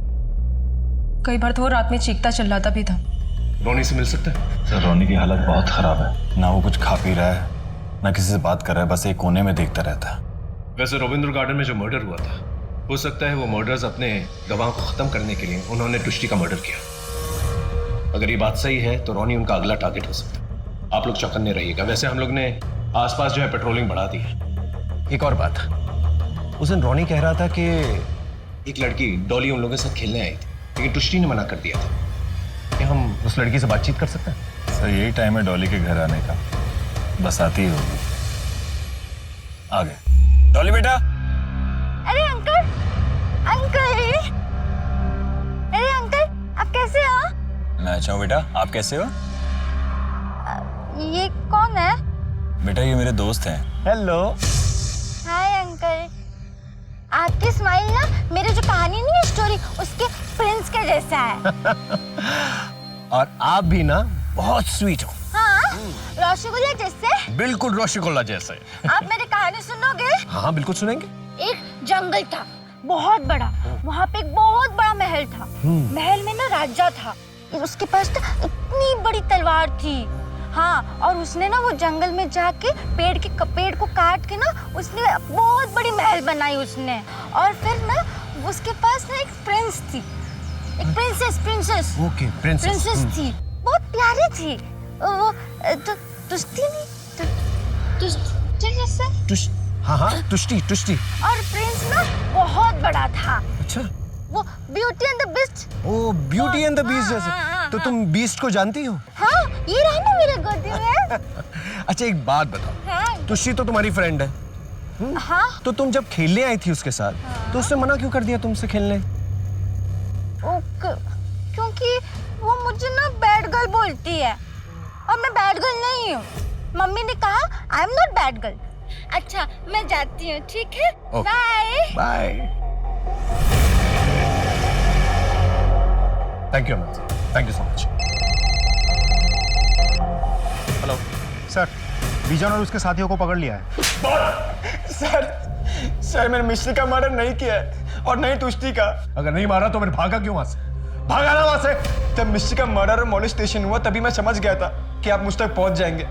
कई बार तो वो रात में चीखता चिल्लाता भी था। रोनी से मिल सकते हैं? सर, रोनी की हालत बहुत खराब है, ना वो कुछ खा पी रहा है, ना किसी से बात कर रहा है, बस एक कोने में देखता रहता है। वैसे रविंद्र गार्डन में जो मर्डर हुआ था, हो सकता है वो मर्डर्स अपने गवाहों को खत्म करने के लिए उन्होंने तुष्टि का मर्डर किया। अगर ये बात सही है तो रोनी उनका अगला टारगेट हो सकता है। आप लोग चौकन्ने रहिएगा। वैसे हम लोग ने आसपास जो है पेट्रोलिंग बढ़ा दी है। एक और बात, उस दिन रोनी कह रहा था कि एक लड़की डॉली उन लोगों के साथ खेलने आई थी, लेकिन तुष्टि ने मना कर दिया था। क्या हम उस लड़की से बातचीत कर सकते हैं? सर यही टाइम है डॉली के घर आने का, बस आती ही होगी। आ गए। डॉली बेटा। अरे अंकल, अंकल, अरे अंकल, आप कैसे हो? मैं अच्छा हूँ बेटा, आप कैसे हो? ये कौन है? बेटा ये मेरे दोस्त हैं। हेलो। Hi uncle. आपकी स्माइल ना मेरे जो कहानी नहीं है स्टोरी उसके प्रिंस के जैसा है। और आप भी ना बहुत स्वीट हो। हाँ, रसगुल्ला जैसे। बिल्कुल रसगुल्ला जैसे। आप मेरी कहानी सुनोगे? हाँ बिल्कुल सुनेंगे। एक जंगल था बहुत बड़ा, वहाँ पे एक बहुत बड़ा महल था। महल में ना राजा था, उसके पास ना इतनी बड़ी तलवार थी। हाँ, और उसने ना वो जंगल में जाके पेड़ को काट के ना उसने बहुत बड़ी महल बनाई उसने। और फिर ना उसके पास ना एक प्रिंस थी, एक प्रिंसेस। ओके, प्रिंसेस थी, बहुत प्यारी थी वो। तुष्टि नहीं, तुष्टि जैसे। हाँ तुष्टि। और प्रिंस ना बहुत बड़ा था। अच्छा, वो ब्यूटी एंड द बीस्ट। ओ ब्यूटी एंड द बीस्ट जैसे। तो तुम बीस्ट को जानती हो? हाँ, ये रहा ना मेरे गोदी में। अच्छा एक बात बताओ, हाँ। तुष्टि तो तुम्हारी फ्रेंड है। हाँ। तो तुम जब खेलने आई थी उसके साथ, तो उसने मना क्यों कर दिया तुमसे खेलने? क्योंकि वो मुझे ना बैड गर्ल बोलती है और मैं बैड गर्ल नहीं हूँ। मम्मी ने कहा I am not bad girl. अच्छा मैं जाती हूँ, ठीक है? Bye bye. Thank you Amit, thank you so much. Hello sir, Bijon और उसके साथियों को पकड़ लिया है। सर मैंने मिश्री का मर्डर नहीं किया है और नहीं तुष्टि का। अगर नहीं मारा तो मैंने भागा क्यों वहां से? भागा ना वहां से। जब मिश्री का मर्डर और मोलेस्टेशन हुआ तभी मैं समझ गया था कि आप मुझ तक पहुंच जाएंगे,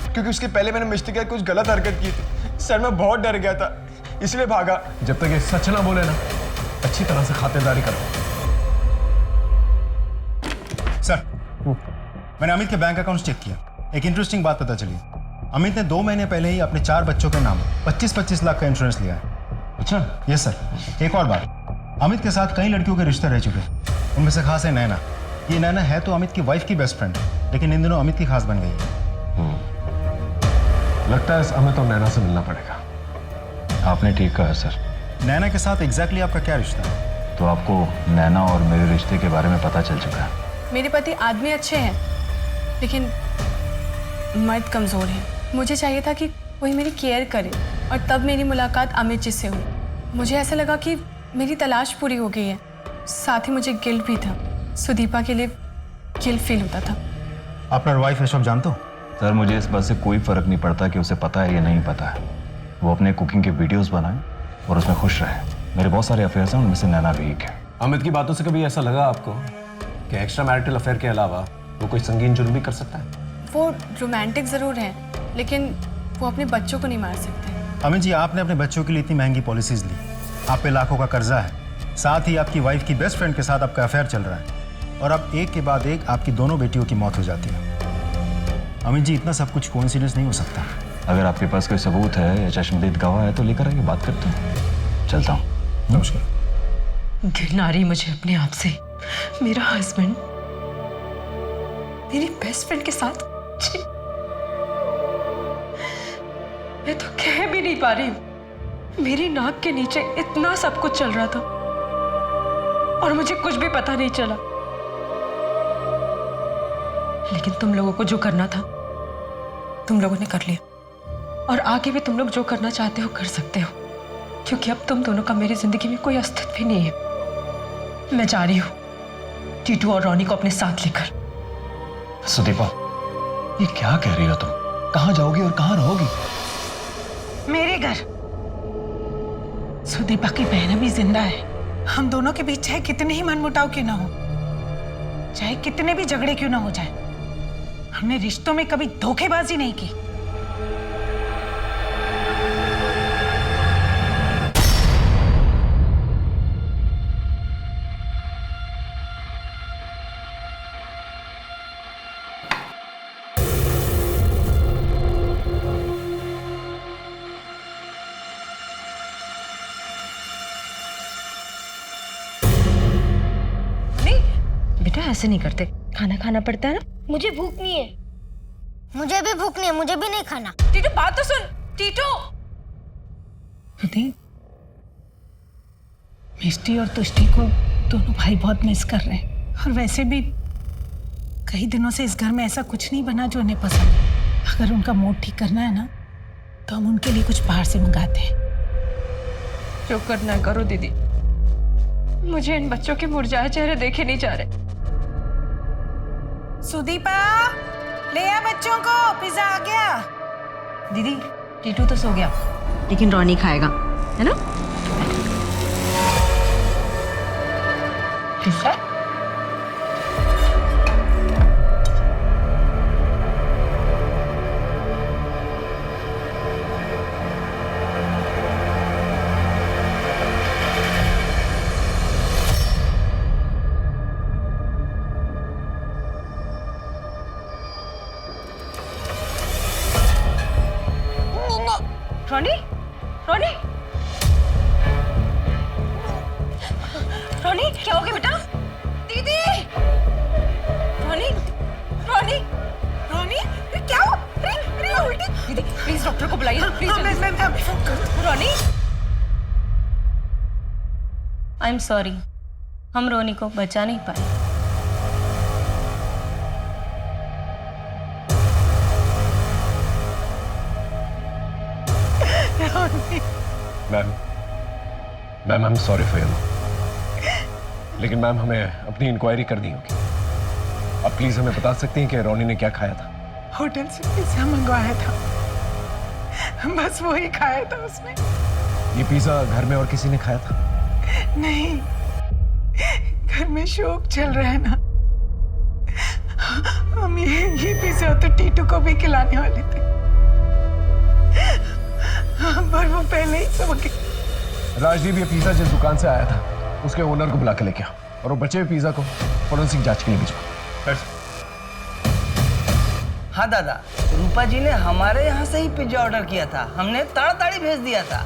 क्योंकि उसके पहले मैंने मिश्री के कुछ गलत हरकत की थी। सर मैं बहुत डर गया था, इसलिए भागा। जब तक ये सच ना बोले ना, अच्छी तरह से खातिरदारी करो। सर, मैंने अमित के बैंक अकाउंट चेक किया, एक इंटरेस्टिंग बात पता चली। अमित ने 2 महीने पहले ही अपने 4 बच्चों के नाम 25-25 लाख का इंश्योरेंस लिया है। अच्छा। Yes sir. एक और बात, अमित के साथ कई लड़कियों के रिश्ते रह चुके हैं, उनमें से खास है नैना। ये नैना है तो अमित की वाइफ की बेस्ट फ्रेंड, लेकिन इन दिनों अमित की खास बन गई है। लगता है हमें तो नैना से मिलना पड़ेगा। आपने ठीक कहा सर। नैना के साथ एग्जैक्टली आपका क्या रिश्ता है? तो आपको नैना और मेरे रिश्ते के बारे में पता चल चुका है। मेरे पति आदमी अच्छे हैं, लेकिन मर्द कमज़ोर है। मुझे चाहिए था कि कोई मेरी केयर करे, और तब मेरी मुलाकात अमित जी से हुई। मुझे ऐसा लगा कि मेरी तलाश पूरी हो गई है। साथ ही मुझे गिल्ट भी था, सुदीपा के लिए गिल्ट फील होता था। आपका वाइफ है, सब जानते हो? सर मुझे इस बात से कोई फर्क नहीं पड़ता कि उसे पता है या नहीं पता है। वो अपने कुकिंग के वीडियोस बनाए और उसमें खुश रहे। मेरे बहुत सारे अफेयर्स हैं, उनमें से नैना भी एक है। अमित की बातों से कभी ऐसा लगा आपको कि एक्स्ट्रा मैरिटल अफेयर के अलावा वो कोई संगीन जुर्म भी कर सकता है? वो रोमांटिक ज़रूर हैं, लेकिन वो अपने बच्चों को नहीं मार सकते। अमित जी, आपने अपने बच्चों के लिए इतनी महंगी पॉलिसीज ली, आप पे लाखों का कर्जा है, साथ ही आपकी वाइफ की बेस्ट फ्रेंड के साथ आपका अफेयर चल रहा है, और अब एक के बाद एक आपकी दोनों बेटियों की मौत हो जाती है। अमित जी, इतना सब कुछ कोइंसिडेंस नहीं हो सकता। अगर आपके पास कोई सबूत है या चश्मदीद गवाह है तो लेकर आइए, बात करते हैं। चलता हूँ। नमस्कार। घिरना रही मुझे अपने आप से। मेरा हस्बैंड मेरी बेस्ट फ्रेंड के साथ, मैं तो कह भी नहीं पा रही हूँ। मेरी नाक के नीचे इतना सब कुछ चल रहा था और मुझे कुछ भी पता नहीं चला। लेकिन तुम लोगों को जो करना था तुम लोगों ने कर लिया, और आगे भी तुम लोग जो करना चाहते हो कर सकते हो, क्योंकि अब तुम दोनों का मेरी जिंदगी में कोई अस्तित्व ही नहीं है। मैं जा रही हूँ टीटू और रोनी को अपने साथ लेकर। सुदीपा, ये क्या कह रही हो तुम? कहाँ जाओगी और कहाँ रहोगी? मेरे घर। सुदीपा की बहन भी जिंदा है। हम दोनों के बीच चाहे कितने ही मनमुटाव क्यों ना हो, चाहे कितने भी झगड़े क्यों ना हो जाए, हमने रिश्तों में कभी धोखेबाजी नहीं की। ऐसे नहीं करते, खाना खाना पड़ता है ना। मुझे भूख नहीं है। मुझे भी भूख नहीं है, मुझे भी नहीं खाना। टीटू बात तो सुन। टीटू मिष्टी और तुष्टी को दोनों भाई बहुत मिस कर रहे हैं, और वैसे भी कई दिनों से इस घर में ऐसा कुछ नहीं बना जो उन्हें पसंद है। अगर उनका मूड ठीक करना है ना, तो हम उनके लिए कुछ बाहर से मंगाते हैं। जो करना है करो दीदी, मुझे इन बच्चों के मुरझाए चेहरे देखे नहीं जा रहे। सुदीपा, ले आ बच्चों को, पिज्जा आ गया। दीदी टीटू तो सो गया, लेकिन रॉनी खाएगा, है ना? पिज्जा? रॉनी, रॉनी, रॉनी, क्या हो गया बेटा? दीदी, रॉनी, रॉनी, रॉनी, क्या हो? अरे उल्टी। दीदी प्लीज डॉक्टर को बुलाइए, please. Ronnie, I am sorry, हम रोनी को बचा नहीं पाए। Ma'am I am sorry for you, लेकिन मैम हमें अपनी इंक्वायरी करनी होगी। आप प्लीज हमें बता सकती हैं कि रोनी ने क्या खाया था? होटल से पिज्जा मंगवाया था, बस वही खाया था उसने। ये पिज्जा घर में और किसी ने खाया था? नहीं, घर में शोक चल रहा है ना, हम ये पिज्जा तो टीटू को भी खिलाने वाले थे, पर वो पहले ही सो गए। राजदीप, ये पिज्जा जिस दुकान से आया था उसके ओनर को बुला के लेके आओ, और वो बचे हुए पिज्जा को फोरेंसिक जांच के लिए भिजवाओ। हाँ दादा, रूपा जी ने हमारे यहाँ से ही पिज्जा ऑर्डर किया था, हमने ताड़ाताड़ी भेज दिया था।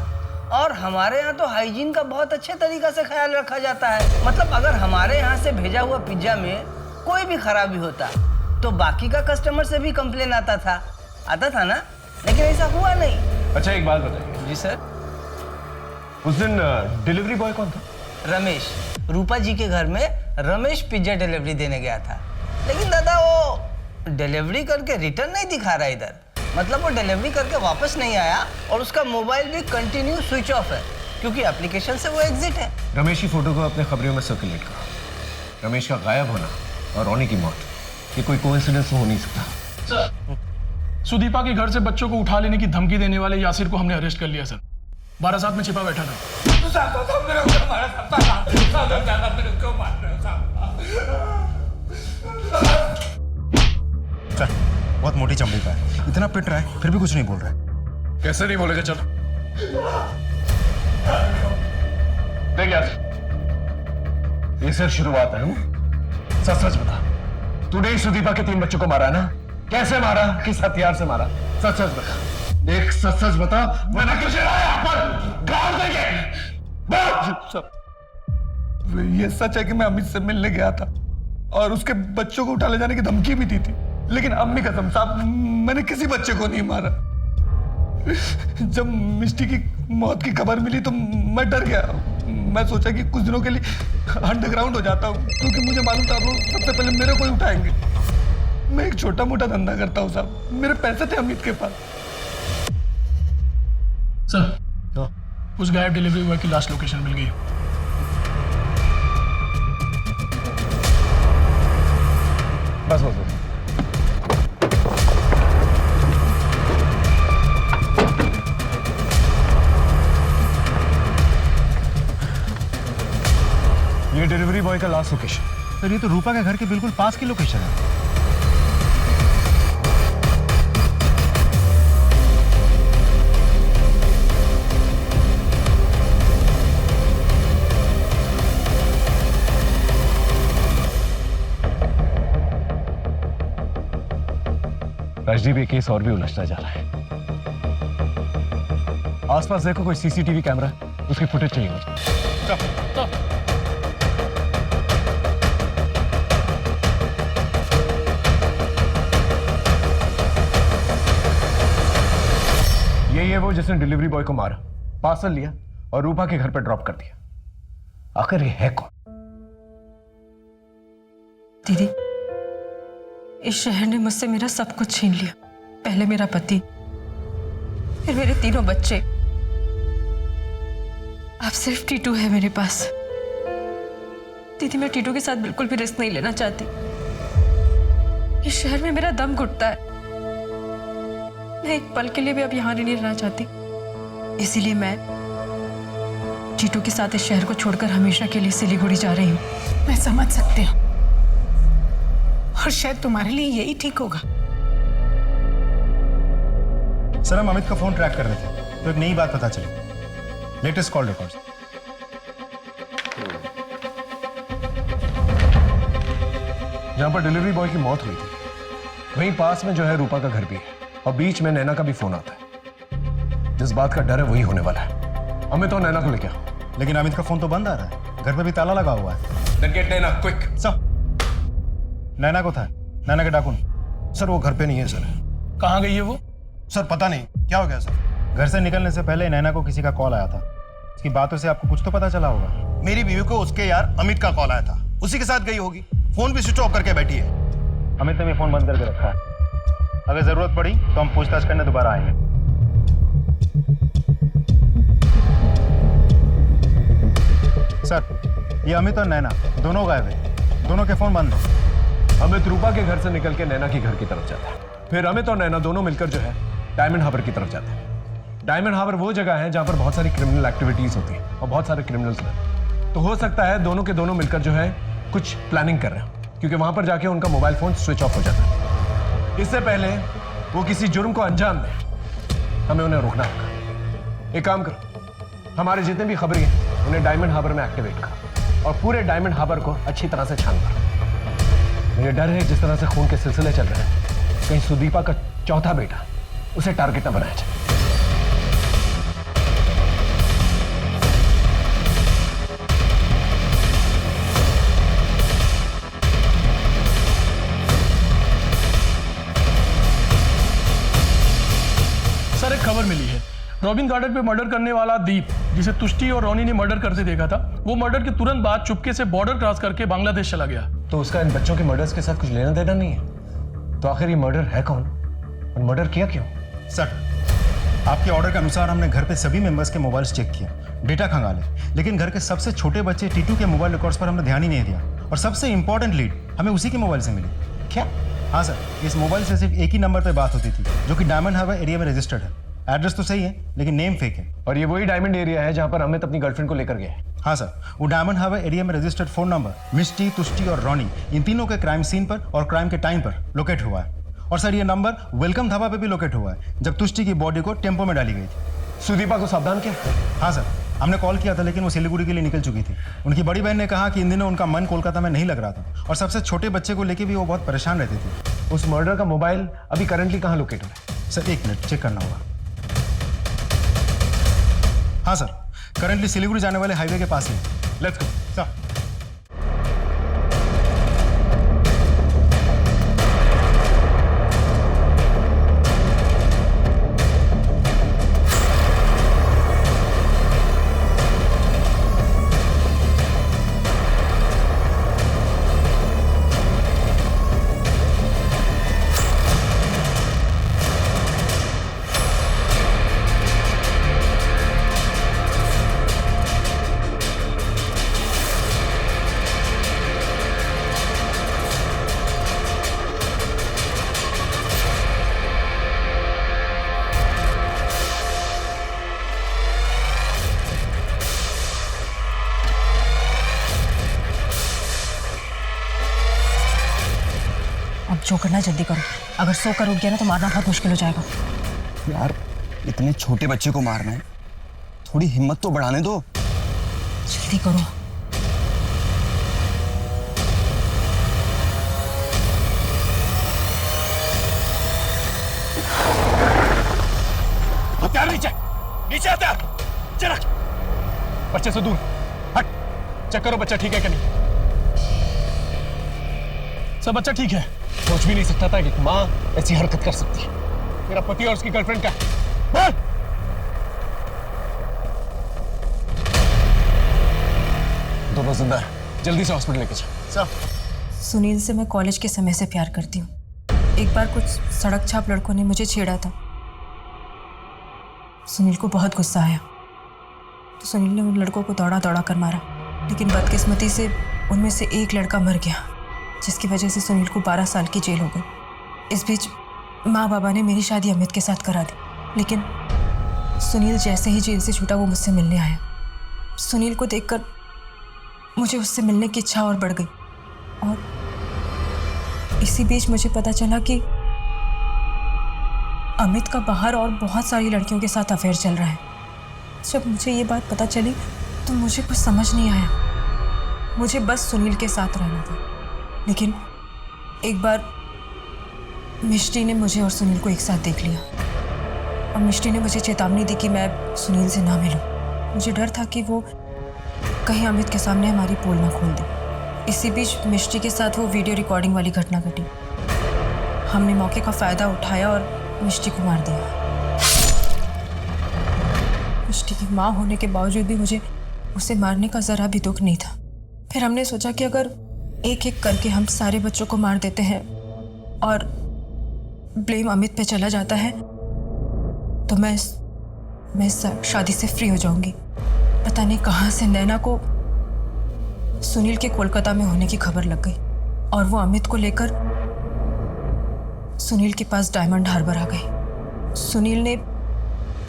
और हमारे यहाँ तो हाइजीन का बहुत अच्छे तरीका से ख्याल रखा जाता है। मतलब अगर हमारे यहाँ से भेजा हुआ पिज्जा में कोई भी खराबी होता तो बाकी का कस्टमर से भी कंप्लेन आता था ना, लेकिन ऐसा हुआ नहीं। अच्छा एक बात बताइए। जी सर। उस दिन डिलीवरी बॉय कौन था? रमेश, रूपा जी के घर में रमेश पिज्जा डिलीवरी देने गया था, लेकिन दादा वो डिलीवरी करके रिटर्न नहीं दिखा रहा इधर। मतलब वो डिलीवरी करके वापस नहीं आया, और उसका मोबाइल भी कंटिन्यू स्विच ऑफ है, क्योंकि एप्लीकेशन से वो एग्जिट है। रमेश की फोटो को अपने खबरों में सर्कुलेट करो। रमेश का गायब होना और रोनी की मौत, ये कोई कोइंसिडेंस हो नहीं सकता। सर, सुदीपा के घर से बच्चों को उठा लेने की धमकी देने वाले यासिर को हमने अरेस्ट कर लिया सर। 12/7 में छिपा बैठा था। सर, बहुत मोटी चमड़ी का है, इतना पिट रहा है फिर भी कुछ नहीं बोल रहा है। कैसे नहीं बोलेगा? चलो देख यार, ये सिर्फ शुरुआत है। सच सच बता, तूने ही सुदीपा के 3 बच्चों को मारा है ना? कैसे मारा, किस हथियार से मारा? सच सच बता, देख सच सच बता, वरना तुझे यहाँ पर गाड़ देंगे। ये सच है कि मैं अमित से मिलने गया था और उसके बच्चों को उठा ले जाने की धमकी भी दी थी, लेकिन अम्मी कसम साहब मैंने किसी बच्चे को नहीं मारा। जब मिष्टी की मौत की खबर मिली तो मैं डर गया। मैं सोचा कि कुछ दिनों के लिए अंडरग्राउंड हो जाता हूँ, क्योंकि मुझे मालूम था आप लोग सबसे पहले मेरे को ही उठाएंगे। मैं एक छोटा मोटा धंधा करता हूँ साहब, मेरे पैसे थे अमित के पास। सर, उस गायब डिलीवरी बॉय की लास्ट लोकेशन मिल गई। बस बस बस। ये डिलीवरी बॉय का लास्ट लोकेशन। सर, ये तो रूपा के घर के बिल्कुल पास की लोकेशन है। राजदीप, ये केस और भी उलझता जा रहा है। आसपास देखो, कोई सीसीटीवी कैमरा, उसकी फुटेज चाहिए मुझे। यही है वो जिसने डिलीवरी बॉय को मारा, पार्सल लिया और रूपा के घर पर ड्रॉप कर दिया। आखिर ये है कौन? दीदी, इस शहर ने मुझसे मेरा सब कुछ छीन लिया। पहले मेरा पति, फिर मेरे 3 बच्चे, अब सिर्फ टीटू है मेरे पास। दीदी, मैं टीटू के साथ बिल्कुल भी रिस्क नहीं लेना चाहती। इस शहर में मेरा दम घुटता है। मैं एक पल के लिए भी अब यहाँ नहीं रहना चाहती। इसीलिए मैं टीटू के साथ इस शहर को छोड़कर हमेशा के लिए सिलीगुड़ी जा रही हूँ। मैं समझ सकती हूँ और शायद तुम्हारे लिए यही ठीक होगा। सर, हम अमित का फोन ट्रैक कर रहे थे तो एक नई बात पता चली। Latest call records. जहां पर डिलीवरी बॉय की मौत हुई थी वहीं पास में जो है रूपा का घर भी है और बीच में नैना का भी फोन आता है। जिस बात का डर है वही होने वाला है। अमित और नैना को लेके आओ। लेकिन अमित का फोन तो बंद आ रहा है, घर पे भी ताला लगा हुआ है। Then get नैना, quick. सर, नैना को था, नैना के डाकुन। सर वो घर पे नहीं है सर। कहाँ गई है वो? सर पता नहीं क्या हो गया सर। घर से निकलने से पहले नैना को किसी का कॉल आया था। उसकी बातों से आपको कुछ तो पता चला होगा। मेरी बीवी को उसके यार अमित का कॉल आया था, उसी के साथ गई होगी। फोन भी स्विच ऑफ करके बैठी है। अमित ने भी फोन बंद करके रखा है। अगर जरूरत पड़ी तो हम पूछताछ करने दोबारा आएंगे। सर, ये अमित और नैना दोनों गायब है। दोनों के फोन बंद है। अमित रूपा के घर से निकल के नैना के घर की तरफ जाता है, फिर अमित और नैना दोनों मिलकर जो है डायमंड हार्बर की तरफ जाते हैं। डायमंड हार्बर वो जगह है जहां पर बहुत सारी क्रिमिनल एक्टिविटीज होती है और बहुत सारे क्रिमिनल्स हैं। तो हो सकता है दोनों के दोनों मिलकर जो है कुछ प्लानिंग कर रहे हैं, क्योंकि वहां पर जाके उनका मोबाइल फोन स्विच ऑफ हो जाता है। इससे पहले वो किसी जुर्म को अंजाम दें, हमें उन्हें रोकना होगा। एक काम करो, हमारे जितने भी खबरी हैं उन्हें डायमंड हार्बर में एक्टिवेट करो और पूरे डायमंड हार्बर को अच्छी तरह से छान करो। मुझे डर है जिस तरह से खून के सिलसिले चल रहे हैं, कहीं सुदीपा का चौथा बेटा उसे टारगेट न बनाया जाए। सर, एक खबर मिली है। रॉबिन गार्डन पे मर्डर करने वाला दीप, जिसे तुष्टि और रोनी ने मर्डर करते देखा था, वो मर्डर के तुरंत बाद चुपके से बॉर्डर क्रॉस करके बांग्लादेश चला गया। तो उसका इन बच्चों के मर्डर्स के साथ कुछ लेना देना नहीं है। तो आखिर ये मर्डर है कौन और मर्डर किया क्यों? सर, आपके ऑर्डर के अनुसार हमने घर पे सभी मेंबर्स के मोबाइल्स चेक किया, डेटा खंगाले, लेकिन घर के सबसे छोटे बच्चे टीटू के मोबाइल रिकॉर्ड्स पर हमने ध्यान ही नहीं दिया। और सबसे इंपॉर्टेंट लीड हमें उसी के मोबाइल से मिली। क्या? हाँ सर, इस मोबाइल से सिर्फ एक ही नंबर पर बात होती थी, जो कि डायमंड हार्बर एरिया में रजिस्टर्ड है। एड्रेस तो सही है लेकिन नेम फेक है। और ये वही डायमंड एरिया है जहां पर अमित अपनी गर्लफ्रेंड को लेकर गया है। हाँ सर, वो डायमंड हार्बर एरिया में रजिस्टर्ड फोन नंबर मिष्टी, तुष्टि और रोनी, इन तीनों के क्राइम सीन पर और क्राइम के टाइम पर लोकेट हुआ है। और सर, ये नंबर वेलकम धाबा पे भी लोकेट हुआ है, जब तुष्टि की बॉडी को टेम्पो में डाली गई थी। सुदीपा को सावधान किया? हाँ सर, हमने कॉल किया था लेकिन वो सिलीगुड़ी के लिए निकल चुकी थी। उनकी बड़ी बहन ने कहा कि इन दिनों उनका मन कोलकाता में नहीं लग रहा था और सबसे छोटे बच्चे को लेकर भी वो बहुत परेशान रहती थी। उस मर्डर का मोबाइल अभी करंटली कहाँ लोकेट हुआ है? सर, एक मिनट चेक करना होगा। हाँ सर, करंटली सिलीगुड़ी जाने वाले हाईवे के पास ही। Let's go sir. अब जो करना है जल्दी करो। अगर 100 कर उठ गया ना तो मारना बहुत मुश्किल हो जाएगा। यार, इतने छोटे बच्चे को मारना है, थोड़ी हिम्मत तो बढ़ाने दो। जल्दी करो। हथियार नीचे, नीचे हथियार। चला बच्चे से दूर हट। चेक करो बच्चा ठीक है कि नहीं। सब बच्चा ठीक है। सोच भी नहीं सकता था कि माँ ऐसी हरकत कर सकती है। मेरा पति और उसकी गर्लफ्रेंड का बोल। वो जिंदा है, जल्दी से हॉस्पिटल लेके जा। सर, सुनील से मैं कॉलेज के समय से प्यार करती हूँ। एक बार कुछ सड़क छाप लड़कों ने मुझे छेड़ा था। सुनील को बहुत गुस्सा आया तो सुनील ने उन लड़कों को दौड़ा दौड़ा कर मारा, लेकिन बदकिस्मती से उनमें से एक लड़का मर गया, जिसकी वजह से सुनील को 12 साल की जेल हो गई। इस बीच माँ बाबा ने मेरी शादी अमित के साथ करा दी, लेकिन सुनील जैसे ही जेल से छूटा वो मुझसे मिलने आया। सुनील को देखकर मुझे उससे मिलने की इच्छा और बढ़ गई, और इसी बीच मुझे पता चला कि अमित का बाहर और बहुत सारी लड़कियों के साथ अफेयर चल रहा है। जब मुझे ये बात पता चली तो मुझे कुछ समझ नहीं आया। मुझे बस सुनील के साथ रहना था, लेकिन एक बार मिष्टी ने मुझे और सुनील को एक साथ देख लिया, और मिष्टी ने मुझे चेतावनी दी कि मैं सुनील से ना मिलूं। मुझे डर था कि वो कहीं अमित के सामने हमारी पोल ना खोल दे। इसी बीच मिष्टी के साथ वो वीडियो रिकॉर्डिंग वाली घटना घटी। हमने मौके का फ़ायदा उठाया और मिष्टी को मार दिया। मिष्टी की माँ होने के बावजूद भी मुझे उसे मारने का ज़रा भी दुख नहीं था। फिर हमने सोचा कि अगर एक एक करके हम सारे बच्चों को मार देते हैं और ब्लेम अमित पे चला जाता है तो मैं इस शादी से फ्री हो जाऊंगी। पता नहीं कहाँ से नैना को सुनील के कोलकाता में होने की खबर लग गई, और वो अमित को लेकर सुनील के पास डायमंड हार्बर आ गई। सुनील ने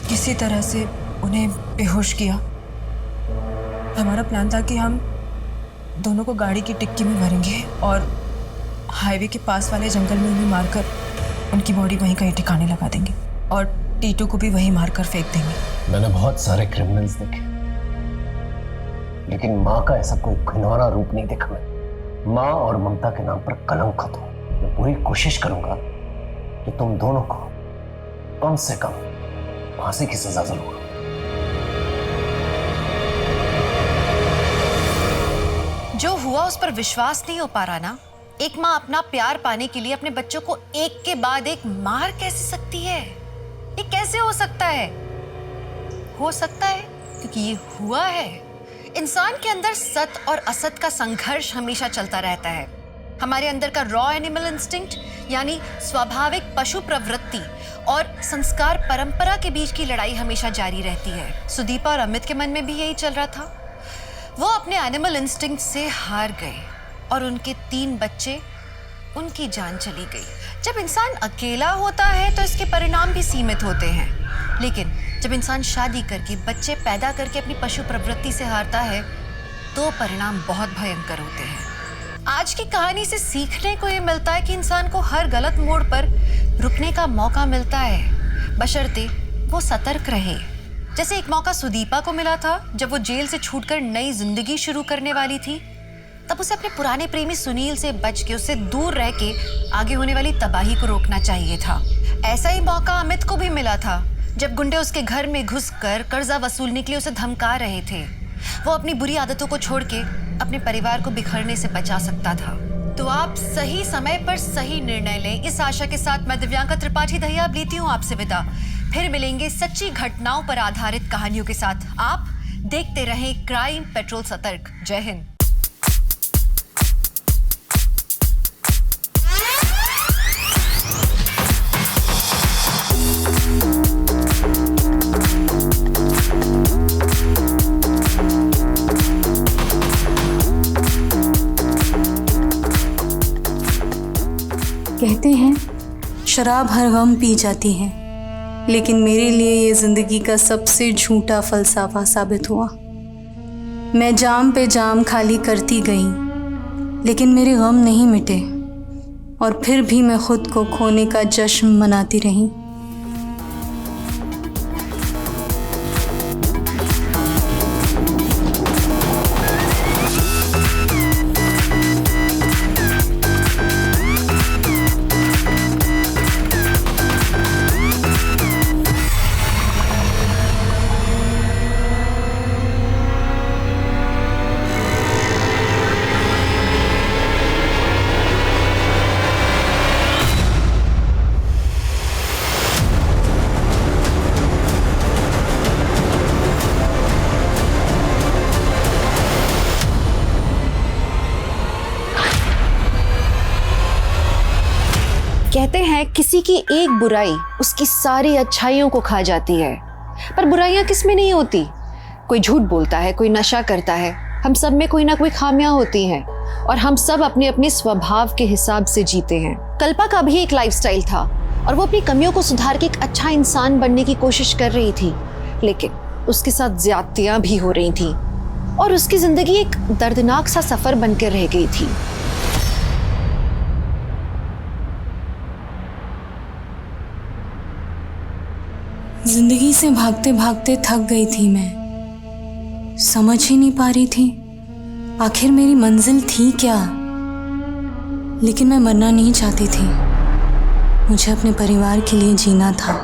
किसी तरह से उन्हें बेहोश किया। हमारा प्लान था कि हम दोनों को गाड़ी की डिक्की में भरेंगे और हाईवे के पास वाले जंगल में उन्हें मारकर उनकी बॉडी वहीं कहीं ठिकाने लगा देंगे, और टीटू को भी वहीं मारकर फेंक देंगे। मैंने बहुत सारे क्रिमिनल्स देखे, लेकिन माँ का ऐसा कोई घिनौना रूप नहीं देखा मैं। माँ और ममता के नाम पर कलंक हो। मैं पूरी कोशिश करूंगा कि तुम दोनों को कम से कम फांसी की सजा जरूर। जो हुआ उस पर विश्वास नहीं हो पा रहा ना। एक माँ अपना प्यार पाने के लिए अपने बच्चों को एक के बाद एक मार कैसे सकती है? ये कैसे हो सकता है? हो सकता है क्योंकि ये हुआ है। इंसान के अंदर सत और असत का संघर्ष हमेशा चलता रहता है। हमारे अंदर का रॉ एनिमल इंस्टिंक्ट यानी स्वाभाविक पशु प्रवृत्ति और संस्कार परंपरा के बीच की लड़ाई हमेशा जारी रहती है। सुदीपा और अमित के मन में भी यही चल रहा था। वो अपने एनिमल इंस्टिंक्ट से हार गए और उनके 3 बच्चे, उनकी जान चली गई। जब इंसान अकेला होता है तो इसके परिणाम भी सीमित होते हैं, लेकिन जब इंसान शादी करके बच्चे पैदा करके अपनी पशु प्रवृत्ति से हारता है तो परिणाम बहुत भयंकर होते हैं। आज की कहानी से सीखने को ये मिलता है कि इंसान को हर गलत मोड़ पर रुकने का मौका मिलता है, बशर्ते वो सतर्क रहे। जैसे एक मौका सुदीपा को मिला था जब वो जेल से छूटकर नई जिंदगी शुरू करने वाली थी। तब उसे अपने पुराने प्रेमी सुनील से बच के, उससे दूर रह के आगे होने वाली तबाही को रोकना चाहिए था। ऐसा ही मौका अमित को भी मिला था जब गुंडे उसके घर में घुसकर कर्जा वसूलने के लिए उसे धमका रहे थे। वो अपनी बुरी आदतों को छोड़ के अपने परिवार को बिखरने से बचा सकता था। तो आप सही समय पर सही निर्णय लें, इस आशा के साथ मैं दिव्यांका त्रिपाठी दहिया लेती हूँ आपसे विदा। फिर मिलेंगे सच्ची घटनाओं पर आधारित कहानियों के साथ। आप देखते रहें क्राइम पेट्रोल सतर्क। जय हिंद। कहते हैं शराब हर गम पी जाती है, लेकिन मेरे लिए ये ज़िंदगी का सबसे झूठा फलसफा साबित हुआ। मैं जाम पे जाम खाली करती गई, लेकिन मेरे गम नहीं मिटे, और फिर भी मैं खुद को खोने का जश्न मनाती रही। कहते हैं किसी की एक बुराई उसकी सारी अच्छाइयों को खा जाती है, पर बुराइयां किस में नहीं होती। कोई झूठ बोलता है, कोई नशा करता है, हम सब में कोई ना कोई खामियां होती हैं और हम सब अपने अपने स्वभाव के हिसाब से जीते हैं। कल्पा का भी एक लाइफस्टाइल था और वो अपनी कमियों को सुधार के एक अच्छा इंसान बनने की कोशिश कर रही थी, लेकिन उसके साथ ज्यादतियां भी हो रही थी और उसकी जिंदगी एक दर्दनाक सा सफर बनकर रह गई थी। जिंदगी से भागते भागते थक गई थी मैं, समझ ही नहीं पा रही थी आखिर मेरी मंजिल थी क्या। लेकिन मैं मरना नहीं चाहती थी, मुझे अपने परिवार के लिए जीना था।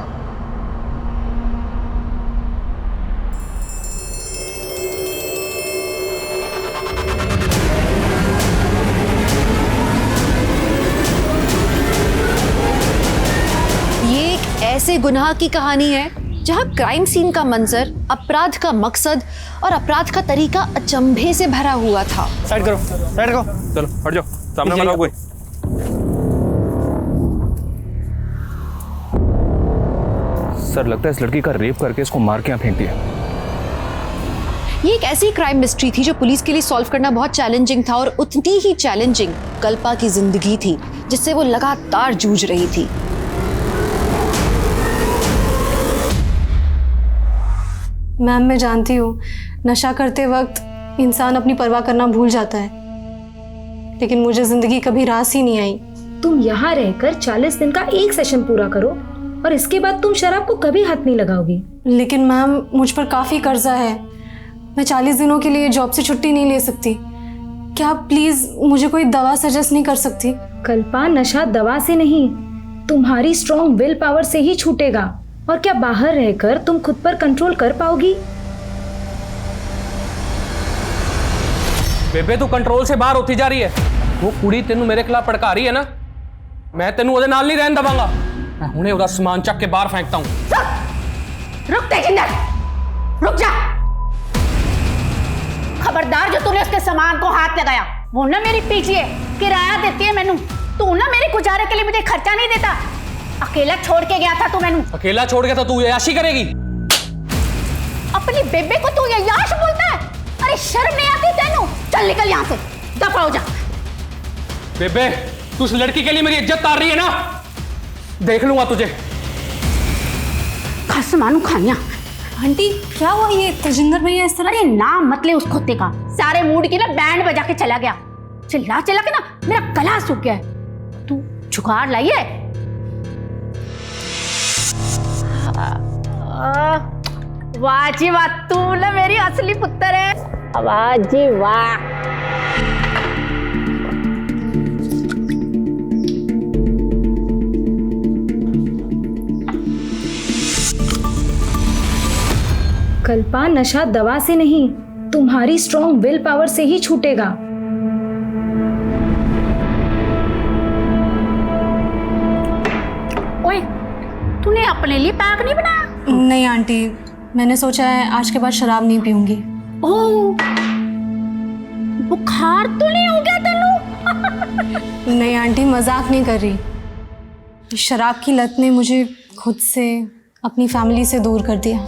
ये एक ऐसे गुनाह की कहानी है जहां क्राइम सीन का मंजर, अपराध का मकसद और अपराध का तरीका अचंभे से भरा हुआ था। साइड करो, साइड करो, चलो हट जाओ, सामने मत आओ कोई। सर लगता है इस लड़की का रेप करके इसको मार के यहाँ फेंक दिया। ये एक ऐसी क्राइम मिस्ट्री थी जो पुलिस के लिए सॉल्व करना बहुत चैलेंजिंग था और उतनी ही चैलेंजिंग कल्पा की जिंदगी थी जिससे वो लगातार जूझ रही थी। मैम, मैं जानती हूँ नशा करते वक्त इंसान अपनी परवाह करना भूल जाता है, लेकिन मुझे जिंदगी कभी रास ही नहीं आई। तुम यहाँ रहकर 40 दिन का एक सेशन पूरा करो और इसके बाद तुम शराब को कभी हाथ नहीं लगाओगी। लेकिन मैम, मुझ पर काफ़ी कर्जा है, मैं 40 दिनों के लिए जॉब से छुट्टी नहीं ले सकती। क्या आप प्लीज़ मुझे कोई दवा सजेस्ट नहीं कर सकती? कल्पा, नशा दवा से नहीं, तुम्हारी स्ट्रॉन्ग विल पावर से ही छूटेगा। और क्या बाहर रहकर तुम खुद पर कंट्रोल कर पाओगी? बेबे तू कंट्रोल से बाहर होती जा रही है। वो कुड़ी तेनू मेरे खिलाफ भड़का रही है ना, मैं तेनू ओदे नाल नहीं रहन दवांगा। मैं हुणे ओदा सामान चक के बाहर फेंकता हूं। रुक तेजिंदर, रुक जा। खबरदार जो तूने उसके सामान को हाथ लगाया। वो ना मेरी पीछे किराया देती है मैनू, तू ना मेरे गुजारे के लिए मुझे खर्चा नहीं देता। अकेला छोड़ के गया था तू मैनू। अकेला छोड़ गया था तू याशी करेगी? अपनी बेबे को तू याश बोलता है? अरे शर्म नहीं आती तेनू? चल निकल यहाँ से, दफा हो जा। बेबे तू उस लड़की के लिए मेरी इज्जत तार रही है ना, देख लूंगा तुझे। खस मानू खानिया। आंटी क्या हुआ ये तेजिंदर भैया इस तरह? अरे नाम मत ले उस कुत्ते का, सारे मूड की ना बैंड बजा के चला गया। चिल्ला चिल्ला के ना मेरा गला सूख गया है। तू जुगाड़ लाई है? वाह जी वाह, तू ना मेरी असली पुत्र है। वाह जी वाह। कल्पा, नशा दवा से नहीं, तुम्हारी स्ट्रॉन्ग विल पावर से ही छूटेगा। ओए, तूने अपने लिए पैक नहीं बनाया? नहीं आंटी, मैंने सोचा है आज के बाद शराब नहीं पीऊंगी। ओह, बुखार तो नहीं हो गया तेनू? नहीं आंटी, मजाक नहीं कर रही। शराब की लत ने मुझे खुद से, अपनी फैमिली से दूर कर दिया,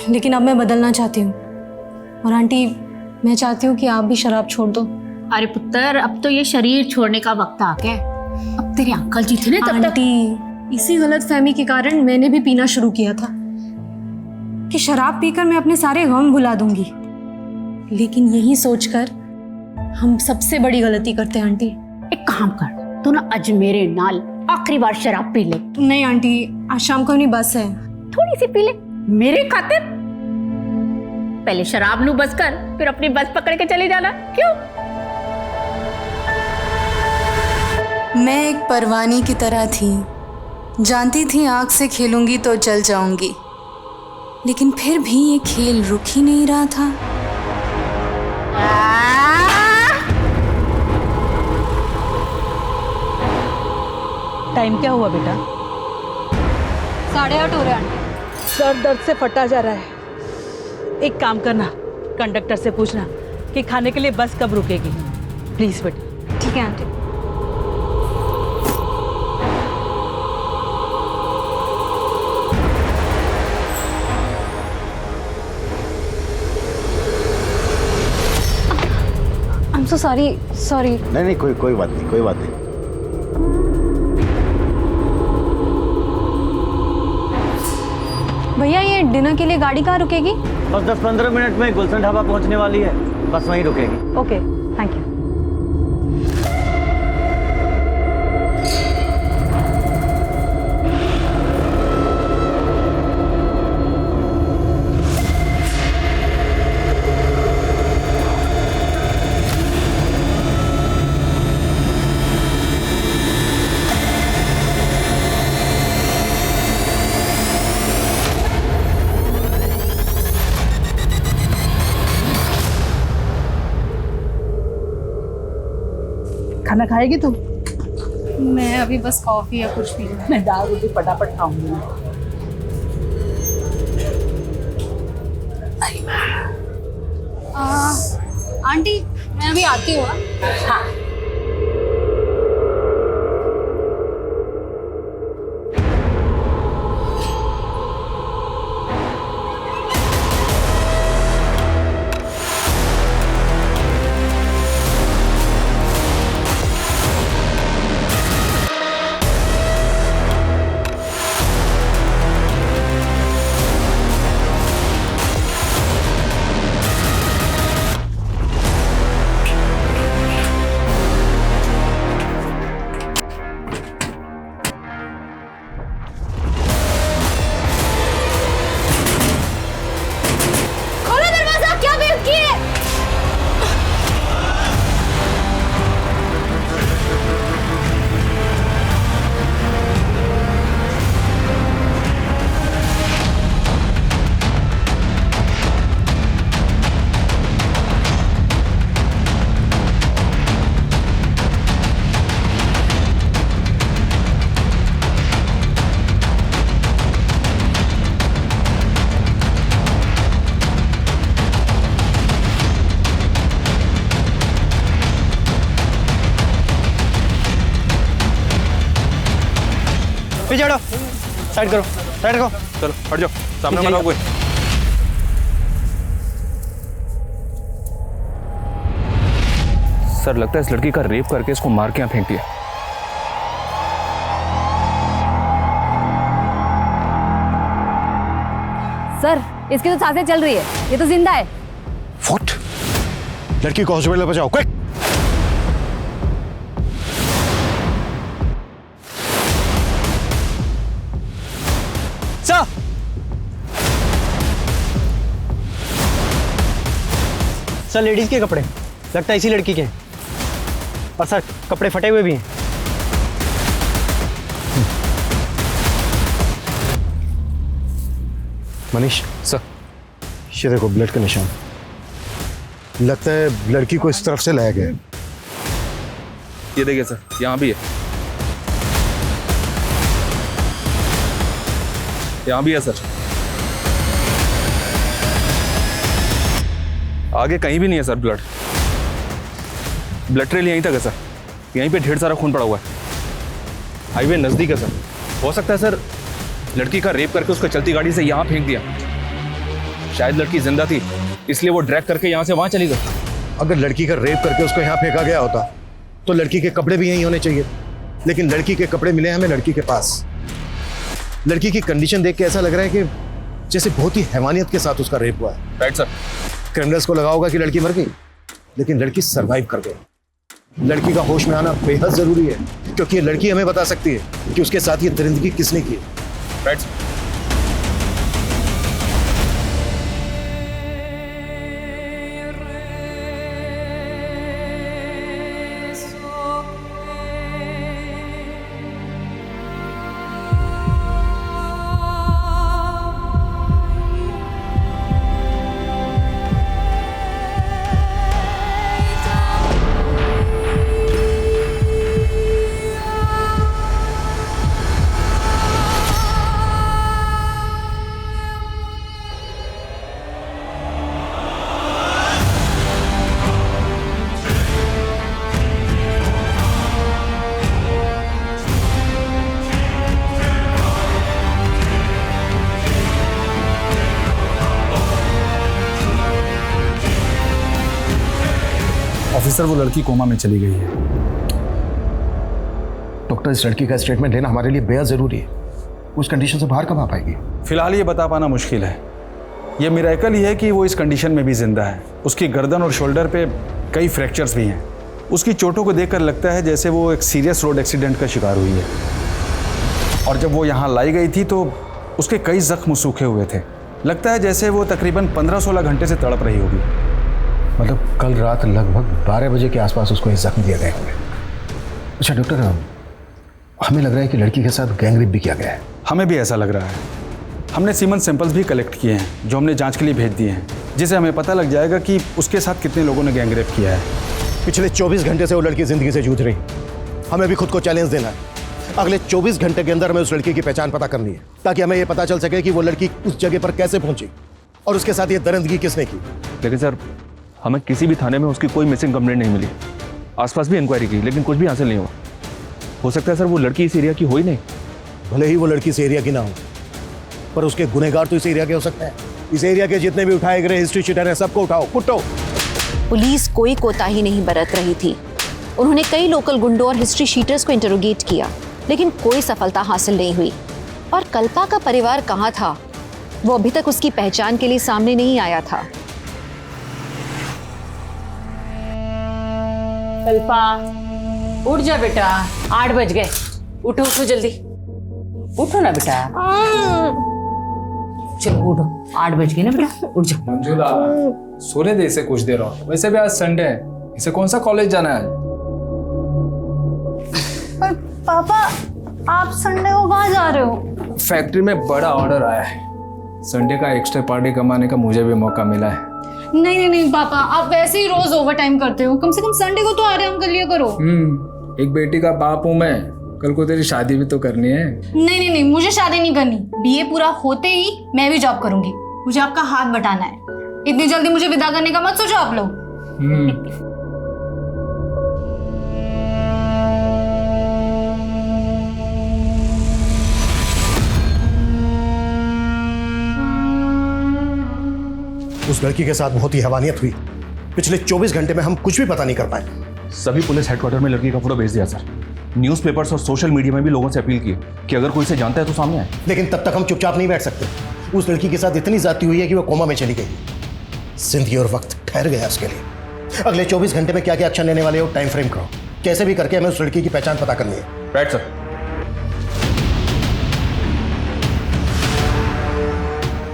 लेकिन अब मैं बदलना चाहती हूँ। और आंटी, मैं चाहती हूँ कि आप भी शराब छोड़ दो। अरे पुत्र, अब तो ये शरीर छोड़ने का वक्त आ गया। अब तेरे अंकल जी थे ना तब तक। आंटी, इसी गलतफहमी के कारण मैंने भी पीना शुरू किया था कि शराब पीकर मैं अपने सारे गम भुला दूंगी, लेकिन यही सोचकर हम सबसे बड़ी गलती करते हैं आंटी। एक काम कर, तू ना आज मेरे नाल आखिरी बार शराब पी ले। नहीं आंटी, आज शाम को अपनी बस है, थोड़ी सी पी ले मेरे खातिर। पहले शराब नू बस कर, फिर अपनी बस पकड़ के चली जाना। क्यों? मैं एक परवानी की तरह थी, जानती थी आग से खेलूंगी तो जल जाऊंगी, लेकिन फिर भी ये खेल रुक ही नहीं रहा था। टाइम क्या हुआ बेटा? 8:30 हो रहे आंटी। सर दर्द से फटा जा रहा है। एक काम करना, कंडक्टर से पूछना कि खाने के लिए बस कब रुकेगी। प्लीज बेटा। ठीक है आंटी। So sorry sorry. नहीं नहीं, कोई बात नहीं, कोई बात नहीं। भैया ये डिनर के लिए गाड़ी कहाँ रुकेगी? बस 10-15 मिनट में गुलशन ढाबा पहुंचने वाली है, बस वहीं रुकेगी। Okay, thank you. खाना खाएगी तू? मैं अभी बस कॉफी या कुछ पी। मैं दाल रोटी फटाफट खाऊंगी। आंटी मैं अभी आती हूँ। हाँ। पीछे हटो, साइड करो, साइड करो। चलो हट जाओ, सामने मत आओ कोई। सर लगता है इस लड़की का रेप करके इसको मार के यहाँ फेंक दिया। सर इसकी तो सांसें चल रही है, ये तो जिंदा है। व्हाट? लड़की को हॉस्पिटल में पहुंचाओ, क्विक। सर सर लेडीज के कपड़े लगता है इसी लड़की के हैं। और सर कपड़े फटे हुए भी हैं। मनीष सर, ये देखो ब्लड का निशान। लगता है लड़की को इस तरफ से लाया गया है। ये देखिए सर, यहाँ भी है, यहाँ भी है सर। आगे कहीं भी नहीं है सर ब्लड ट्रेल यहीं तक है सर। यहीं पे ढेर सारा खून पड़ा हुआ है। हाईवे नजदीक है सर। हो सकता है सर लड़की का रेप करके उसको चलती गाड़ी से यहाँ फेंक दिया। शायद लड़की जिंदा थी इसलिए वो ड्रैग करके यहाँ से वहाँ चली गई। अगर लड़की का रेप करके उसको यहाँ फेंका गया होता तो लड़की के कपड़े भी यहीं होने चाहिए, लेकिन लड़की के कपड़े मिले हमें लड़की के पास। लड़की की कंडीशन देख के ऐसा लग रहा है कि जैसे बहुत ही हैवानियत के साथ उसका रेप हुआ है। Right sir. क्रिमिनल्स को लगा होगा कि लड़की मर गई, लेकिन लड़की सरवाइव कर गई। लड़की का होश में आना बेहद जरूरी है, क्योंकि ये लड़की हमें बता सकती है कि उसके साथ ये दरिंदगी किसने की है। Right sir. ऑफिसर, वो लड़की कोमा में चली गई है। डॉक्टर, इस लड़की का स्टेटमेंट लेना हमारे लिए बेहद जरूरी है। उस कंडीशन से बाहर कब आ पाएगी? फिलहाल ये बता पाना मुश्किल है। ये मिरेकल ही है कि वो इस कंडीशन में भी जिंदा है। उसकी गर्दन और शोल्डर पे कई फ्रैक्चर्स भी हैं। उसकी चोटों को देखकर लगता है जैसे वो एक सीरियस रोड एक्सीडेंट का शिकार हुई है। और जब वो यहाँ लाई गई थी तो उसके कई जख्म सूखे हुए थे। लगता है जैसे वो तकरीबन 15-16 घंटे से तड़प रही होगी। मतलब कल रात लगभग 12 बजे के आसपास उसको ये जख्म दिया गया है। अच्छा डॉक्टर, हमें लग रहा है कि लड़की के साथ गैंगरेप भी किया गया है। हमें भी ऐसा लग रहा है। हमने सीमन सैंपल्स भी कलेक्ट किए हैं जो हमने जांच के लिए भेज दिए हैं, जिससे हमें पता लग जाएगा कि उसके साथ कितने लोगों ने गैंगरेप किया है। पिछले 24 घंटे से वो लड़की जिंदगी से जूझ रही। हमें भी खुद को चैलेंज देना है। अगले 24 घंटे के अंदर हमें उस लड़की की पहचान पता करनी है, ताकि हमें यह पता चल सके कि वो लड़की उस जगह पर कैसे पहुंची और उसके साथ ये दरिंदगी किसने की। लेकिन सर, हमें किसी भी थाने में उसकी कोई मिसिंग कंप्लेंट नहीं मिली। आसपास भी इंक्वायरी की लेकिन कुछ भी हासिल नहीं हुआ। हो सकता है सर वो लड़की इस एरिया की हो ही नहीं। भले ही वो लड़की इस एरिया की ना हो, पर उसके गुनहगार तो इस एरिया के हो सकते हैं। इस एरिया के जितने भी उठाए गए हिस्ट्री शीटर हैं, सबको उठाओ, कुटो। पुलिस कोई कोताही नहीं बरत रही थी। उन्होंने कई लोकल गुंडों और हिस्ट्री शीटर्स को इंटरोगेट किया, लेकिन कोई सफलता हासिल नहीं हुई। और कल्पा का परिवार कहाँ था, वो अभी तक उसकी पहचान के लिए सामने नहीं आया था। कल्पा, उठ जा बेटा, 8 बज गए। उठो उठो जल्दी, उठो ना बेटा। चलो उठो, 8 बज गए ना बेटा, उठ जाओ। मंजुला, सोने दे इसे कुछ देर और। वैसे भी आज संडे है, इसे कौन सा कॉलेज जाना है? पर पापा, आप संडे को कहाँ जा रहे हो? फैक्ट्री में बड़ा ऑर्डर आया है। संडे का एक्स्ट्रा पार्टी कमाने का मुझे भी मौका मिला है। नहीं नहीं पापा, आप वैसे ही रोज ओवर टाइम करते हो। कम से कम संडे को तो आराम कर लिया करो। एक बेटी का बाप हूँ मैं। कल को तेरी शादी भी तो करनी है। नहीं, मुझे शादी नहीं करनी। बीए पूरा होते ही मैं भी जॉब करूंगी। मुझे आपका हाथ बटाना है। इतनी जल्दी मुझे विदा करने का मत सोचो आप लोग। उस लड़की के साथ बहुत ही हैवानियत हुई। पिछले 24 घंटे में हम कुछ भी पता नहीं कर पाए। सभी पुलिस हेडक्वार्टर में लड़की का फोटो भेज दिया सर। न्यूज़पेपर्स और सोशल मीडिया में भी लोगों से अपील की कि अगर कोई इसे जानता है तो सामने आए। लेकिन तब तक हम चुपचाप नहीं बैठ सकते। उस लड़की के साथ इतनी ज्यादती हुई है कि वो कोमा में चली गई। जिंदगी और वक्त ठहर गया उसके लिए। अगले 24 घंटे में क्या क्या एक्शन लेने वाले हो, टाइम फ्रेम करो। कैसे भी करके हमें उस लड़की की पहचान पता करनी है। Right sir.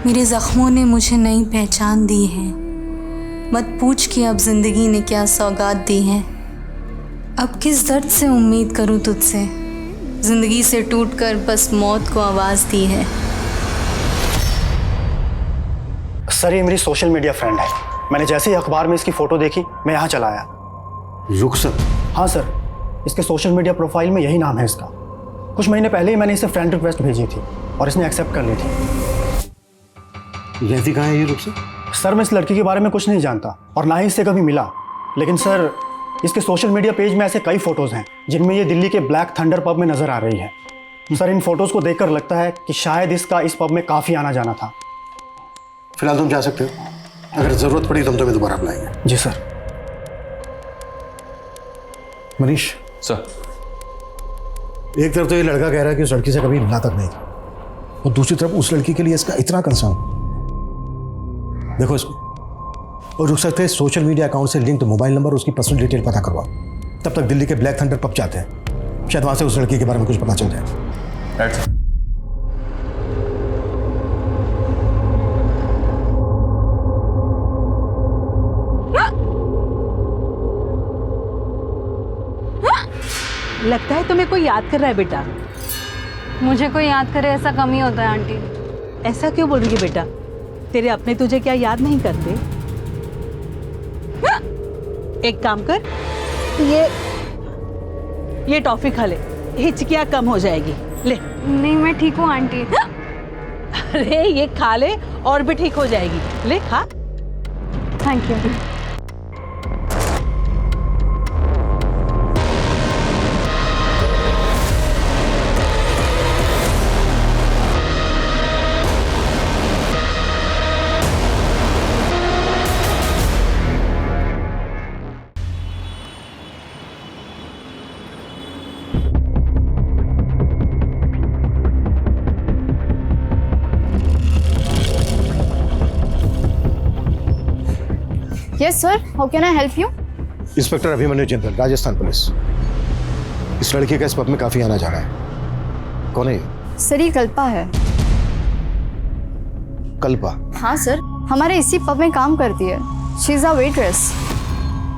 मेरे जख्मों ने मुझे नई पहचान दी है। मत पूछ कि अब जिंदगी ने क्या सौगात दी है। अब किस दर्द से उम्मीद करूं तुझसे। जिंदगी से टूटकर बस मौत को आवाज दी है। सर, ये मेरी सोशल मीडिया फ्रेंड है। मैंने जैसे ही अखबार में इसकी फोटो देखी, मैं यहाँ चला आया। रुखसत? हाँ सर, इसके सोशल मीडिया प्रोफाइल में यही नाम है इसका। कुछ महीने पहले ही मैंने इसे फ्रेंड रिक्वेस्ट भेजी थी और इसने एक्सेप्ट कर ली थी। रहती कहाँ है ये रुखसत? सर, मैं इस लड़की के बारे में कुछ नहीं जानता और ना ही इससे कभी मिला। लेकिन सर, इसके सोशल मीडिया पेज में ऐसे कई फोटोज़ हैं जिनमें ये दिल्ली के ब्लैक थंडर पब में नज़र आ रही है। सर, इन फोटोज़ को देखकर लगता है कि शायद इसका इस पब में काफ़ी आना जाना था। फिलहाल तुम जा सकते हो। अगर जरूरत पड़ी तो हम तुम्हें दोबारा बुलाएंगे। जी सर। मनीष सर, एक तरफ तो ये लड़का कह रहा है कि उस लड़की से कभी मिला तक नहीं था, और दूसरी तरफ उस लड़की के लिए इसका इतना कंसर्न। देखो इसको, और रुक सकते हैं सोशल मीडिया अकाउंट से लिंक्ड मोबाइल नंबर, उसकी पर्सनल डिटेल पता करवाओ। तब तक दिल्ली के ब्लैक थंडर पब जाते हैं, शायद वहां से उस लड़की के बारे में कुछ पता चल जाए। Right sir. लगता है तुम्हें कोई याद कर रहा है बेटा। मुझे कोई याद करे ऐसा कम ही होता है आंटी। ऐसा क्यों बोल रही है बेटा? तेरे अपने तुझे क्या याद नहीं करते? एक काम कर, ये टॉफी खा ले, हिचकियाँ कम हो जाएगी। ले। नहीं, मैं ठीक हूँ आंटी। अरे ये खा ले और भी ठीक हो जाएगी। ले खा। Thank you. Yes sir, how can I help you? Inspector Abhimanyu Jindal, Rajasthan police. इस लड़के का इस पब में काफी आना जाना है। कौन है ये? सर ये कल्पा है। कल्पा? हाँ सर, हमारे इसी पब में काम करती है। She is a waitress.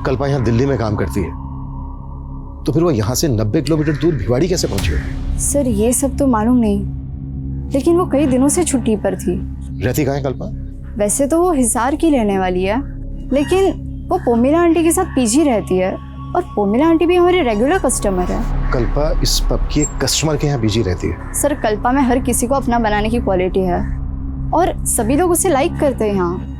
Kalpa यहाँ दिल्ली में काम करती है, तो फिर वो यहाँ से 90 किलोमीटर दूर भिवाड़ी कैसे पहुंची? सर ये सब तो मालूम नहीं, लेकिन वो कई दिनों से छुट्टी पर थी। रहती कहाँ है कल्पा? वैसे तो वो हिसार की रहने वाली है, लेकिन वो पोमिला आंटी के साथ पीजी रहती है, और पोमिला आंटी भी हमारे रेगुलर कस्टमर है। कल्पा इस पब की एक कस्टमर के यहाँ बिजी रहती है। सर कल्पा में हर किसी को अपना बनाने की क्वालिटी है, और सभी लोग उसे लाइक करते हैं यहाँ।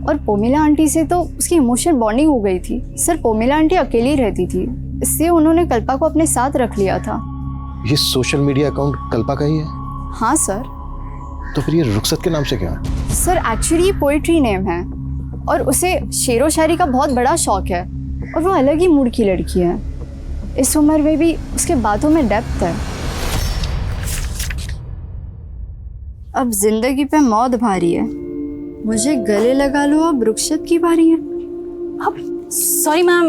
और पोमिला आंटी से तो उसकी इमोशनल बॉन्डिंग हो गई थी। सर पोमिला आंटी अकेली रहती थी, इसलिए उन्होंने कल्पा को अपने साथ रख लिया था। ये सोशल मीडिया अकाउंट कल्पा का ही है? हाँ सर। तो फिर ये रुखसत के नाम से क्यों है? सर एक्चुअली ये पोइट्री नेम है, और उसे शेरो शायरी का बहुत बड़ा शौक है, और वो अलग ही मूड की लड़की है। इस उम्र में भी उसके बातों में डेप्थ है। अब जिंदगी पे मौत भारी है, मुझे गले लगा लो, अब रुखसत की बारी है। अब सॉरी मैम,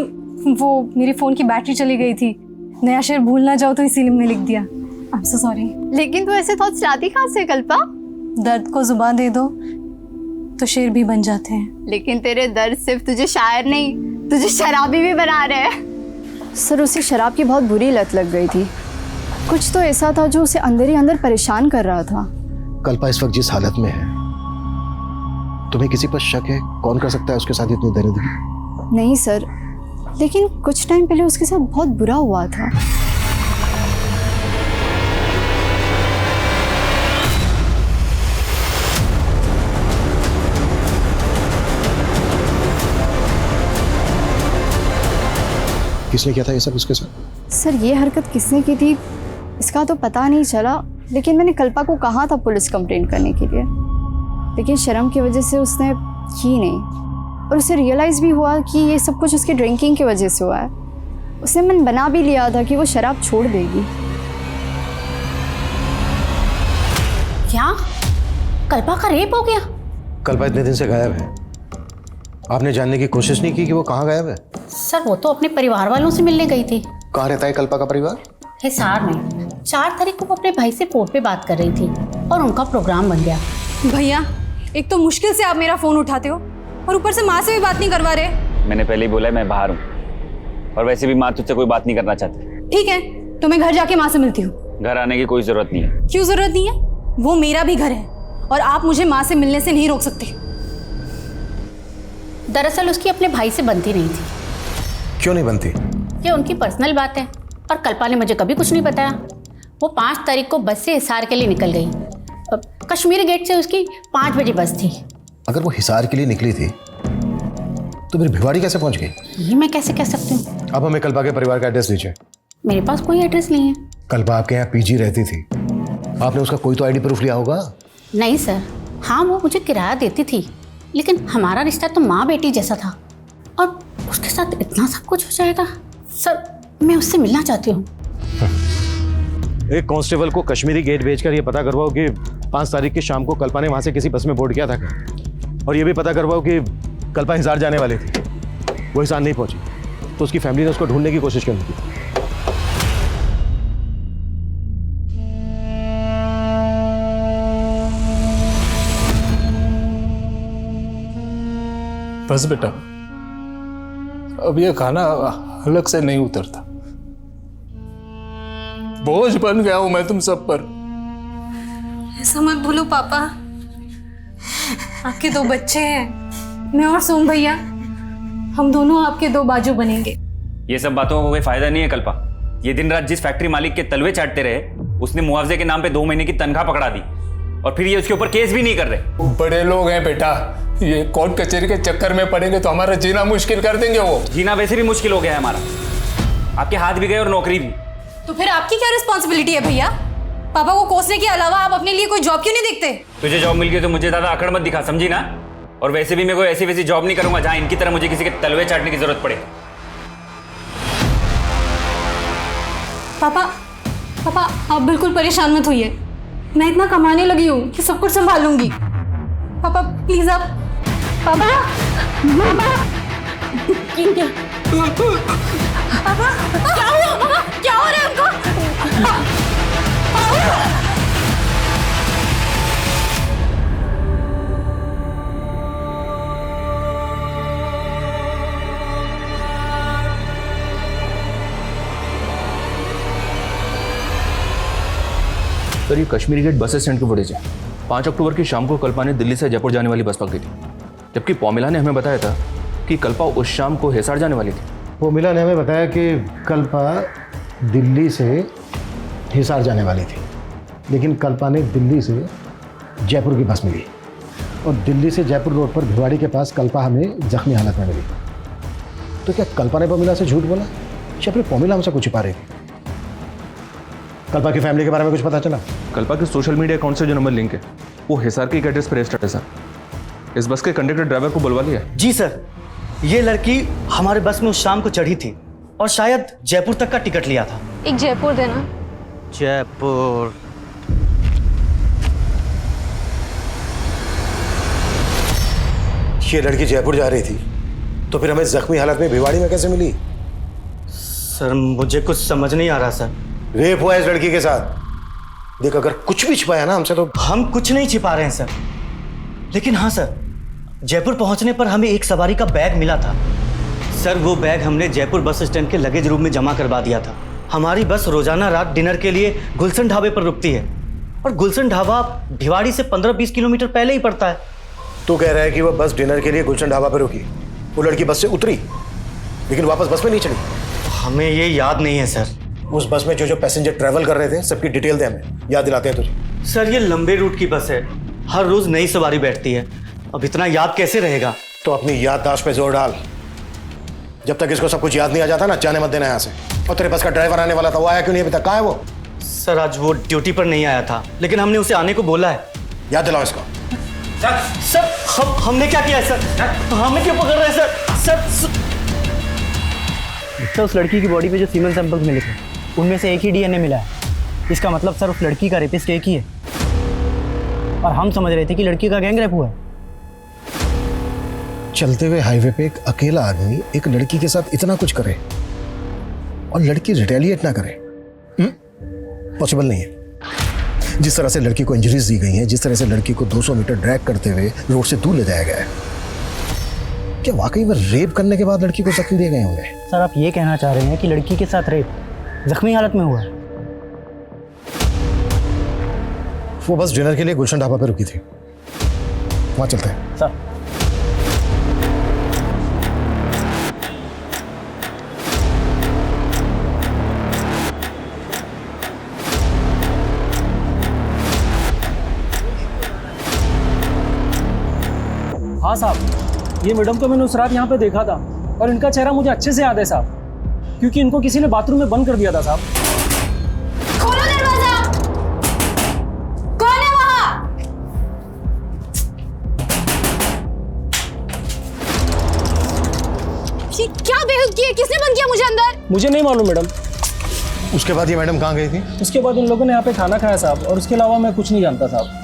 वो मेरी फ़ोन की बैटरी चली गई थी, नया शेर भूल ना जाओ तो इसीलिए मैं लिख दिया। I am so sorry. लेकिन तू ऐसे थॉट्स लाती कहाँ से कल्पा? दर्द को जुबान दे दो तो शेर भी बन जाते हैं। लेकिन तेरे दर्द सिर्फ तुझे शायर नहीं, तुझे शराबी भी बना रहे हैं। सर उसे शराब की बहुत बुरी लत लग गई थी। कुछ तो ऐसा था जो उसे अंदर ही अंदर परेशान कर रहा था। कल्पा इस वक्त जिस हालत में है, तुम्हें किसी पर शक है? कौन कर सकता है उसके साथ इतनी दरिद्री? नहीं सर, लेकिन कुछ टाइम पहले उसके साथ बहुत बुरा हुआ था। किसने किया था ये सब उसके साथ? सर ये हरकत किसने की थी इसका तो पता नहीं चला, लेकिन मैंने कल्पा को कहा था पुलिस कंप्लेंट करने के लिए, लेकिन शर्म की वजह से उसने की नहीं, और उसे रियलाइज़ भी हुआ कि ये सब कुछ उसकी ड्रिंकिंग की वजह से हुआ है। उसने मन बना भी लिया था कि वो शराब छोड़ देगी। क्या कल्पा का रेप हो गया? कल्पा इतने दिन से गायब है, आपने जानने की कोशिश नहीं की कि वो कहाँ गायब है? सर वो तो अपने परिवार वालों से मिलने गई थी। कहाँ रहता है कल्पा का परिवार? हिसार में। 4 तारीख को वो अपने भाई से फोन पे बात कर रही थी और उनका प्रोग्राम बन गया। भैया एक तो मुश्किल से आप मेरा फ़ोन उठाते हो, और ऊपर से माँ से भी बात नहीं करवा रहे। मैंने पहले ही बोला है मैं बाहर हूँ, और वैसे भी माँ तुझसे कोई बात नहीं करना चाहती। ठीक है, तो मैं घर जाके माँ से मिलती हूँ। घर आने की कोई जरूरत नहीं है। क्यों जरूरत नहीं है? वो मेरा भी घर है, और आप मुझे माँ से मिलने से नहीं रोक सकते। दरअसल उसकी अपने भाई से बनती नहीं थी। क्यों नहीं बनती? ये उनकी पर्सनल बात है, और कल्पा ने मुझे कभी कुछ नहीं बताया। वो 5 तारीख को बस से हिसार के लिए निकल गई। कश्मीरी गेट से उसकी 5 बजे बस थी। अगर वो हिसार के लिए निकली थी तो फिर भिवाड़ी कैसे पहुंच गई? ये मैं कैसे कह सकती हूँ? अब हमें कल्पा के परिवार का एड्रेस दीजिए। मेरे पास कोई एड्रेस नहीं है। कल्पा आपके यहाँ पीजी रहती थी, आपने उसका कोई तो आईडी प्रूफ लिया होगा? नहीं सर, हाँ वो मुझे किराया देती थी, लेकिन हमारा रिश्ता तो माँ बेटी जैसा था, और उसके साथ इतना सब कुछ हो जाएगा। सर मैं उससे मिलना चाहती हूँ। एक कांस्टेबल को कश्मीरी गेट भेजकर ये पता करवाओ कि 5 तारीख की शाम को कल्पा ने वहां से किसी बस में बोर्ड किया था, और ये भी पता करवाओ कि कल्पा हिसार जाने वाली थी, वो हिसार नहीं पहुंची, तो उसकी फैमिली ने उसको ढूंढने की कोशिश करनी थी। बस बेटा, अब ये खाना अलग से नहीं उतरता। बोझ बन गया हूं मैं तुम सब पर। ऐसा मत भूलो पापा, आपके 2 बच्चे हैं, मैं और सोम भैया, हम दोनों आपके 2 बाजू बनेंगे। ये सब बातों का कोई फायदा नहीं है कल्पा। ये दिन रात जिस फैक्ट्री मालिक के तलवे चाटते रहे, उसने मुआवजे के नाम पे 2 महीने की तनख्वाह पकड़ा दी, और फिर ये उसके ऊपर केस भी नहीं कर रहे। बड़े लोग हैं बेटा, ये कोर्ट कचहरी के चक्कर में पड़ेंगे तो हमारा जीना मुश्किल कर देंगे। वो जीना वैसे भी मुश्किल हो गया है हमारा, आपके हाथ भी गए और नौकरी भी। तो फिर आपकी क्या रिस्पॉन्सिबिलिटी है भैया? पापा को कोसने के अलावा आप अपने लिए कोई जॉब क्यों नहीं देखते? तुझे जॉब मिल गई तो मुझे ज्यादा अकड़ मत दिखा, समझी ना? और वैसे भी मैं कोई ऐसी वैसी जॉब नहीं करूंगा जहां इनकी तरह मुझे किसी के तलवे चाटने की जरूरत पड़े। पापा आप बिल्कुल परेशान मत होइए, मैं इतना कमाने लगी हूँ कि सब कुछ संभाल लूंगी। पापा प्लीज आप, पापा क्या क्या हुआ? क्या हो रहा है उनको? सर ये कश्मीरी गेट बस स्टैंड की फुटेज है। 5 अक्टूबर की शाम को कल्पा ने दिल्ली से जयपुर जाने वाली बस पकड़ी थी, जबकि पौमिला ने हमें बताया था कि कल्पा उस शाम को हिसार जाने वाली थी। पौमिला ने हमें बताया कि कल्पा दिल्ली से हिसार जाने वाली थी, लेकिन कल्पा ने दिल्ली से जयपुर की बस मिली और दिल्ली से जयपुर रोड पर भिवाड़ी के पास कल्पा हमें जख्मी हालत में मिली। तो क्या कल्पा ने पौमिला से झूठ बोला या फिर पौमिला हमसे कुछ छिपा रही थी? कल्पा की फैमिली के बारे में कुछ पता चला? कल्पा के सोशल मीडिया अकाउंट से जो नंबर लिंक है वो हिसार के एड्रेस पर रजिस्टर्ड है सर। इस बस के कंडक्टर ड्राइवर को बुलवा लिया? जी सर, ये लड़की हमारे बस में उस शाम को चढ़ी थी और शायद जयपुर तक का टिकट लिया था। एक जयपुर देना। जयपुर। ये लड़की जयपुर जा रही थी तो फिर हमें जख्मी हालत में भिवाड़ी में कैसे मिली? सर मुझे कुछ समझ नहीं आ रहा सर। रेप हुआ है इस लड़की के साथ। देख अगर कुछ भी छिपाया ना हमसे तो। हम कुछ नहीं छिपा रहे हैं सर, लेकिन हाँ सर, जयपुर पहुंचने पर हमें एक सवारी का बैग मिला था। सर वो बैग हमने जयपुर बस स्टैंड के लगेज रूम में जमा करवा दिया था। हमारी बस रोजाना रात डिनर के लिए गुलशन ढाबे पर रुकती है और गुलशन ढाबा भिवाड़ी से 15-20 किलोमीटर पहले ही पड़ता है। तू कह रहा है कि वो बस डिनर के लिए गुलशन ढाबा पर रुकी, वो लड़की बस से उतरी लेकिन वापस बस में नहीं चली? हमें ये याद नहीं है सर। उस बस में जो जो पैसेंजर ट्रैवल कर रहे थे सबकी डिटेल दे, हमें याद दिलाते हैं तुझे। सर ये लंबे रूट की बस है, हर रोज नई सवारी बैठती है, अब इतना याद कैसे रहेगा? तो अपनी याददाश्त पे जोर डाल। जब तक इसको सब कुछ याद नहीं आ जाता ना, जाने मत देना यहाँ से। और तेरे बस का ड्राइवर आने वाला था, वो आया क्यों नहीं अभी तक? कहाँ है वो? सर आज वो ड्यूटी पर नहीं आया था, लेकिन हमने उसे आने को बोला है। याद दिलाओ इसको। सर हमने क्या किया है सर? हमें क्यों पकड़ रहे हैं सर? सर उस लड़की की बॉडी पे जो सीमेंट सैंपल्स मिले थे उनमें से एक ही डीएनए मिला है। इसका मतलब सर उस लड़की का रेपिस्ट एक ही है और हम समझ रहे थे कि लड़की का गैंग रेप हुआ है। चलते हुए हाईवे पे एक अकेला आदमी एक लड़की के साथ इतना कुछ करे और लड़की रिटेलिएट ना करे, पॉसिबल नहीं है। जिस तरह से लड़की को इंजरीज दी गई हैं, जिस तरह से लड़की को 200 मीटर ड्रैग करते हुए रोड से दूर ले जाया गया है, क्या वाकई में रेप करने के बाद लड़की को जख्मी दिए गए होंगे? सर आप ये कहना चाह रहे हैं कि लड़की के साथ रेप जख्मी हालत में हुआ है? वो बस डिनर के लिए गुलशन ढाबा पे रुकी थी, वहां चलते हैं। सर हाँ साहब, ये मैडम को मैंने उस रात यहाँ पे देखा था और इनका चेहरा मुझे अच्छे से याद है साहब, क्योंकि इनको किसी ने बाथरूम में बंद कर दिया था साहब। खोलो दरवाजा, कौन है वहां? क्या बेहुदगी है? किसने बंद किया मुझे अंदर? मुझे नहीं मालूम मैडम। उसके बाद ये मैडम कहाँ गई थी? उसके बाद इन लोगों ने यहाँ पे खाना खाया साहब, और उसके अलावा मैं कुछ नहीं जानता साहब।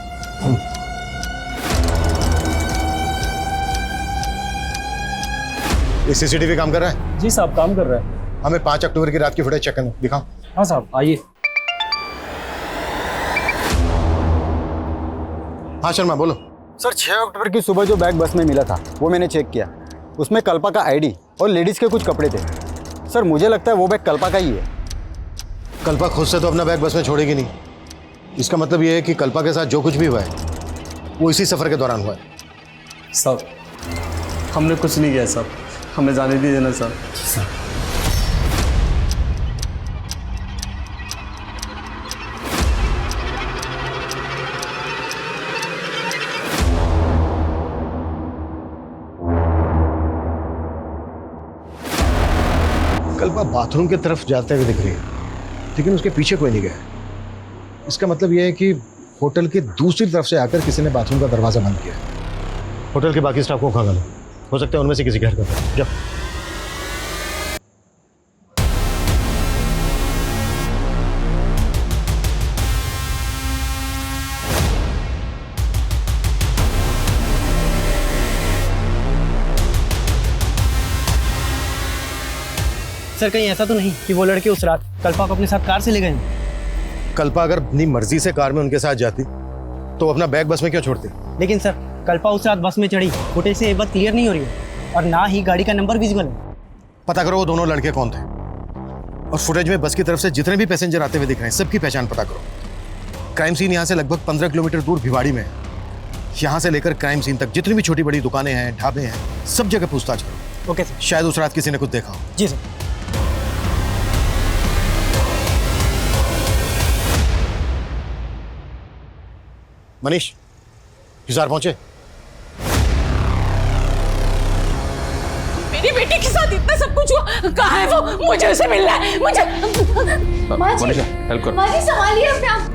ये सीसीटीवी काम कर रहा है? जी साहब काम कर रहा है। हमें 5 अक्टूबर की रात की फुटेज चेक करना, दिखाओ। हाँ साहब आइए। हाँ शर्मा बोलो। सर 6 अक्टूबर की सुबह जो बैग बस में मिला था वो मैंने चेक किया, उसमें कल्पा का आईडी और लेडीज के कुछ कपड़े थे। सर मुझे लगता है वो बैग कल्पा का ही है। कल्पा खुद से तो अपना बैग बस में छोड़ेगी नहीं, इसका मतलब ये है कि कल्पा के साथ जो कुछ भी हुआ है वो इसी सफर के दौरान हुआ है। साहब हमने कुछ नहीं किया साहब, हमें जाने दीजिए ना सर। कल्पा बाथरूम की तरफ जाते हुए दिख रही है, लेकिन उसके पीछे कोई नहीं गया। इसका मतलब यह है कि होटल के दूसरी तरफ से आकर किसी ने बाथरूम का दरवाजा बंद किया। होटल के बाकी स्टाफ को खा लो, हो सकता है उनमें से किसी की हरकत है। जाओ। सर कहीं ऐसा तो नहीं कि वो लड़के उस रात कल्पा को अपने साथ कार से ले गए? कल्पा अगर अपनी मर्जी से कार में उनके साथ जाती तो अपना बैग बस में क्यों छोड़ती? लेकिन सर कल्पा उस रात बस में चढ़ी, फुटेज से ये बात क्लियर नहीं हो रही है और ना ही गाड़ी का नंबर विजिबल है। पता करो वो दोनों लड़के कौन थे और फुटेज में बस की तरफ से जितने भी पैसेंजर आते हुए दिख रहे हैं सबकी पहचान पता करो। क्राइम सीन यहाँ से लगभग 15 किलोमीटर दूर भिवाड़ी में है। यहाँ से लेकर क्राइम सीन तक जितनी भी छोटी बड़ी दुकानें हैं, ढाबे हैं, सब जगह पूछताछ करो। Okay sir. शायद उस रात किसी ने कुछ देखा हो। जी सर। मनीष, हिसार पहुंचे? मेरी बेटी के साथ इतना सब कुछ हुआ, कहाँ है वो? मुझे उसे मिलना है, मुझे। मनीषा हेल्प करो। माँ जी संभालिए अपने आप।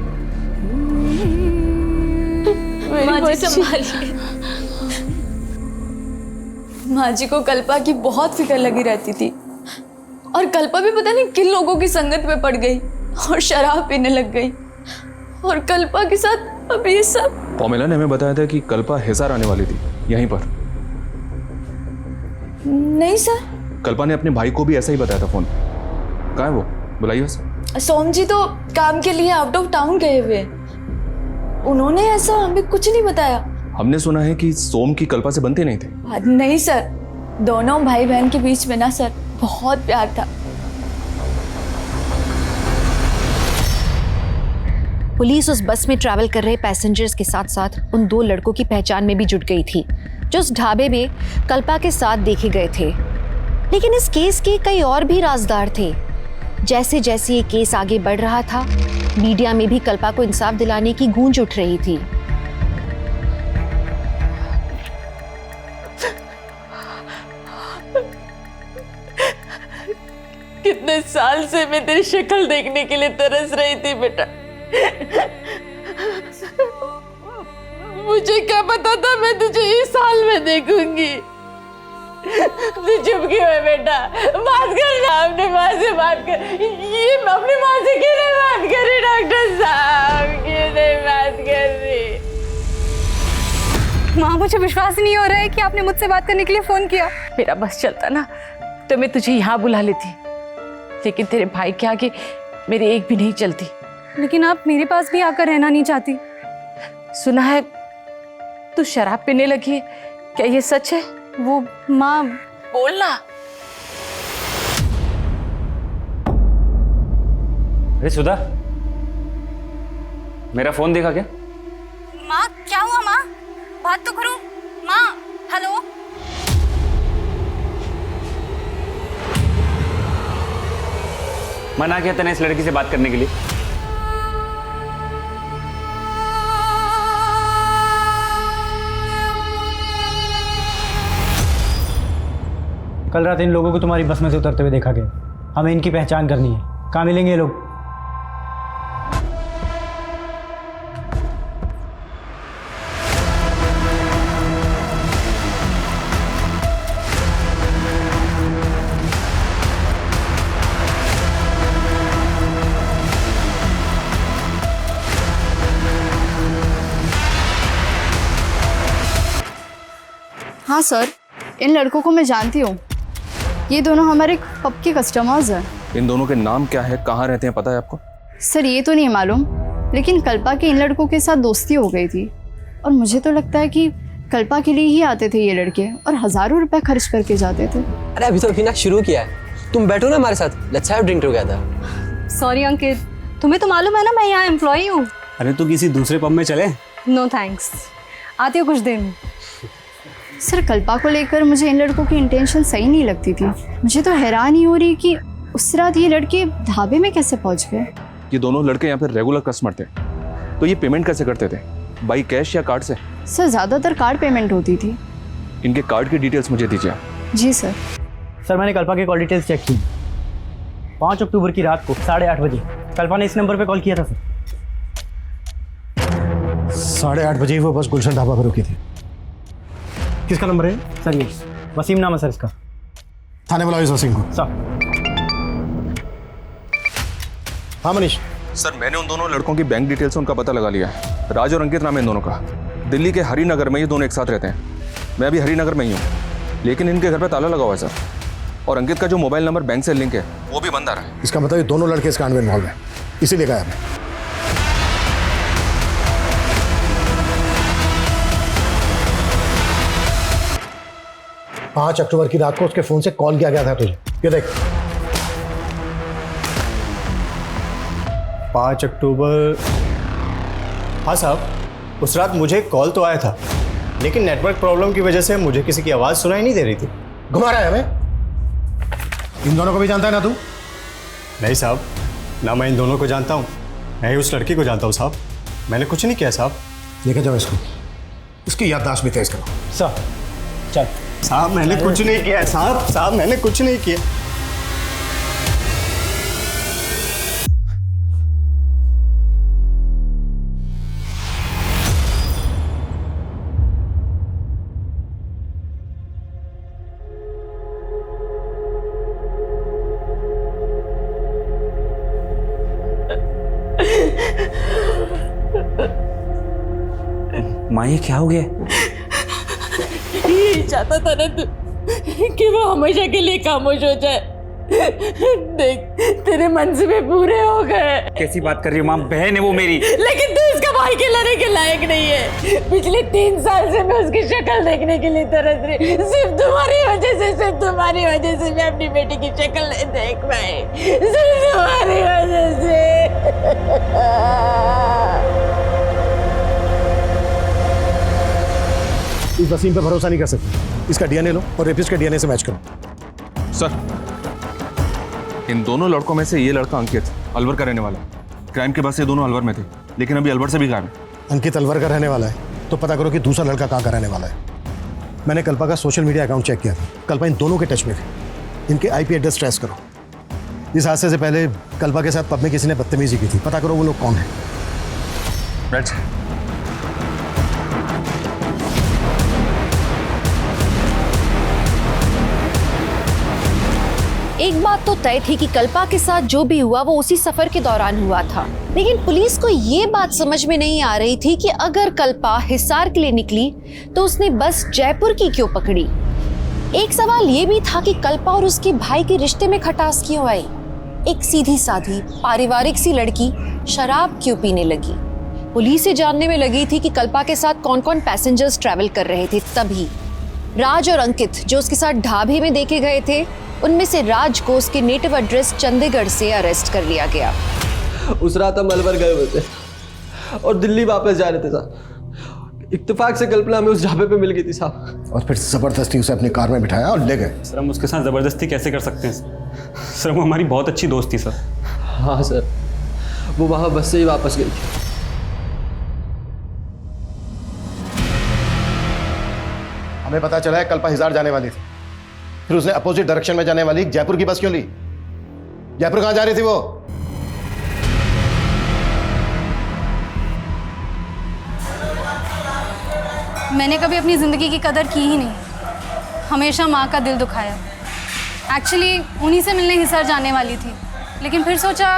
माँ जी संभालिए। माँ जी को कल्पा की बहुत फिक्र लगी रहती थी और कल्पा भी पता नहीं किन लोगों की संगत में पड़ गई और शराब पीने लग गई और कल्पा के साथ अब ये सब। पॉमेला ने हमें बताया था कि कल्पा हिसार आने वाली थी यहीं पर। नहीं सर, कल्पा ने अपने भाई को भी ऐसा ही बताया था फोन। कहाँ है वो? बुलाइए उसे। सोम जी तो काम के लिए आउट ऑफ टाउन गए हुए, उन्होंने ऐसा हमें कुछ नहीं बताया। हमने सुना है कि सोम की कल्पा से बनती नहीं थी। नहीं सर, दोनों भाई बहन के बीच में ना सर बहुत प्यार था। पुलिस उस बस में ट्रैवल कर रहे पैसेंजर्स के साथ साथ उन दो लड़कों की पहचान में भी जुट गई थी जो उस ढाबे में कल्पा के साथ देखे गए थे। लेकिन इस केस के कई और भी राजदार थे। जैसे जैसे ये केस आगे बढ़ रहा था, मीडिया में भी कल्पा को इंसाफ दिलाने की गूंज उठ रही थी। कितने साल से मैं तेरी शक्ल देखने के लिए तरस रही थी बेटा। मुझे क्या पता था मैं तुझे इस साल में देखूंगी। तू चुप क्यों है बेटा? बात कर ना, अपने माँ से बात कर। ये अपनी माँ से क्यों नहीं बात कर रही डॉक्टर साहब? क्यों नहीं बात कर रही? माँ मुझे विश्वास नहीं हो रहा है कि आपने मुझसे बात करने के लिए फोन किया। मेरा बस चलता ना तो मैं तुझे यहाँ बुला लेती, लेकिन तेरे भाई के आगे मेरी एक भी नहीं चलती। लेकिन आप मेरे पास भी आकर रहना नहीं चाहती। सुना है तू शराब पीने लगी है, क्या ये सच है? वो माँ बोलना। अरे सुधा, मेरा फोन देखा क्या? माँ क्या हुआ? माँ बात तो करो। माँ हेलो। मना किया तूने इस लड़की से बात करने के लिए? कल रात इन लोगों को तुम्हारी बस में से उतरते हुए देखा गया। हमें इनकी पहचान करनी है। कहाँ मिलेंगे ये लोग? हाँ सर, इन लड़कों को मैं जानती हूँ। ये दोनों हमारे पब के कस्टमर्स हैं। इन दोनों के नाम क्या है, कहाँ रहते हैं, पता है आपको? सर ये तो नहीं मालूम, लेकिन कल्पा के इन लड़कों के साथ दोस्ती हो गई थी और मुझे तो लगता है कि कल्पा के लिए ही आते थे ये लड़के और हज़ारों रुपए खर्च करके जाते थे। अरे अभी तो अभी ना शुरू किया है, तुम बैठो ना हमारे साथ, let's have drink together. Sorry Ankit, तुम्हें तो मालूम है ना मैं यहाँ एम्प्लॉई हूँ। अरे तो किसी दूसरे पब में चले? नो थैंक्स, आती हूँ कुछ देर में। सर कल्पा को लेकर मुझे इन लड़कों की इंटेंशन सही नहीं लगती थी। मुझे तो हैरान ही हो रही कि उस रात ये लड़के ढाबे में कैसे पहुंच गए। ये दोनों लड़के यहाँ पे रेगुलर कस्टमर थे, तो ये पेमेंट कैसे करते थे? बाई कैश या कार्ड से? सर ज़्यादातर कार्ड पेमेंट होती थी। इनके कार्ड की डिटेल्स मुझे दीजिए। जी सर। सर मैंने कल्पा की कॉल डिटेल्स चेक की। 5 अक्टूबर की रात को 8:30 बजे कल्पा ने इस नंबर पे कॉल किया था सर। 8:30 बजे ही वो बस गुलशन ढाबा पर रुकी थी। किसका नंबर है सर? ये वसीम नाम है सर इसका। थाने बुलाओ इस वसीम को। सर। हाँ मनीष। सर मैंने उन दोनों लड़कों की बैंक डिटेल्स से उनका पता लगा लिया है। राज और अंकित नाम है इन दोनों का। दिल्ली के हरिनगर में ये दोनों एक साथ रहते हैं। मैं अभी हरिनगर में ही हूँ, लेकिन इनके घर पे ताला लगा हुआ है सर, और अंकित का जो मोबाइल नंबर बैंक से लिंक है वो भी बंद आ रहा है। इसका मतलब ये दोनों लड़के इस कांड में इन्वॉल्व हैं, इसीलिए गायब है। 5 अक्टूबर की रात को उसके फोन से कॉल किया गया था तुझे, ये देख। 5 अक्टूबर, हाँ साहब, उस रात मुझे कॉल तो आया था, लेकिन नेटवर्क प्रॉब्लम की वजह से मुझे किसी की आवाज़ सुनाई नहीं दे रही थी। घुमा रहा है हमें? इन दोनों को भी जानता है ना तू? नहीं साहब, ना मैं इन दोनों को जानता हूँ, मैं ही उस लड़की को जानता हूँ साहब। मैंने कुछ नहीं किया साहब। लेके जाओ इसको, इसकी याददाश्त भी तेज करो। साहब चल। साहब मैंने कुछ नहीं किया साहब मैंने कुछ नहीं किया। माँ ये क्या हो गया? यही चाहता था ना तू कि वो हमेशा के लिए खामोश हो जाए। देख तेरे मंसूबे पूरे हो गए। कैसी बात कर रही हो माँ? बहन है वो मेरी। लेकिन तू इसका भाई खिलाने के लायक नहीं है। पिछले 3 साल से मैं उसकी शक्ल देखने के लिए तरस रही। सिर्फ तुम्हारी वजह से मैं अपनी बेटी की शक्ल नहीं देख पाई। सिर्फ तुम्हारी वजह से। इस वसीम पे भरोसा नहीं कर सकते। इसका डीएनए लो और रेपिस्ट के डीएनए से मैच करो। सर, इन दोनों लड़कों में से ये लड़का अंकित अलवर का रहने वाला है। क्राइम के बाद से दोनों अलवर में थे, लेकिन अभी अलवर से भी गायब है। अंकित अलवर का रहने वाला है तो पता करो कि दूसरा लड़का कहाँ का रहने वाला है। मैंने कल्पा का सोशल मीडिया अकाउंट चेक किया था, कल्पा इन दोनों के टच में थे। इनके आईपी एड्रेस ट्रेस करो। इस हादसे से पहले कल्पा के साथ पब में किसी ने बदतमीजी की थी, पता करो वो लोग कौन है। राइट। एक बात तो तय थी कि कल्पा के साथ जो भी हुआ वो उसी सफर के दौरान हुआ था, लेकिन पुलिस को ये बात समझ में नहीं आ रही थी कि अगर कल्पा हिसार के लिए निकली तो उसने बस जयपुर की क्यों पकड़ी। एक सवाल ये भी था कि कल्पा और उसके भाई के रिश्ते में खटास क्यों आई। एक सीधी साधी पारिवारिक सी लड़की शराब क्यों पीने लगी। पुलिस से जानने में लगी थी कि कल्पा के साथ कौन कौन पैसेंजर्स ट्रैवल कर रहे थे। तभी राज और अंकित जो उसके साथ ढाबे में देखे गए थे, उनमें से राज को उसके नेटिव एड्रेस चंडीगढ़ से अरेस्ट कर लिया गया। उस रात हम अलवर गए हुए थे और दिल्ली वापस जा रहे थे साहब। इत्तेफाक से कल्पना हमें उस ढाबे पे मिल गई थी साहब। और फिर जबरदस्ती उसे अपनी कार में बिठाया और ले गए। सर हम उसके साथ ज़बरदस्ती कैसे कर सकते हैं? सर वो हमारी बहुत अच्छी दोस्त थी सर। हाँ सर, वो वहाँ बस से ही वापस गई थी। हमें पता चला है कल्पा हिसार जाने वाली थी, फिर उसने अपोजिट डायरेक्शन में जाने वाली जयपुर की बस क्यों ली? जयपुर कहाँ जा रही थी वो? मैंने कभी अपनी ज़िंदगी की कदर की ही नहीं, हमेशा माँ का दिल दुखाया। एक्चुअली उन्हीं से मिलने हिसार जाने वाली थी, लेकिन फिर सोचा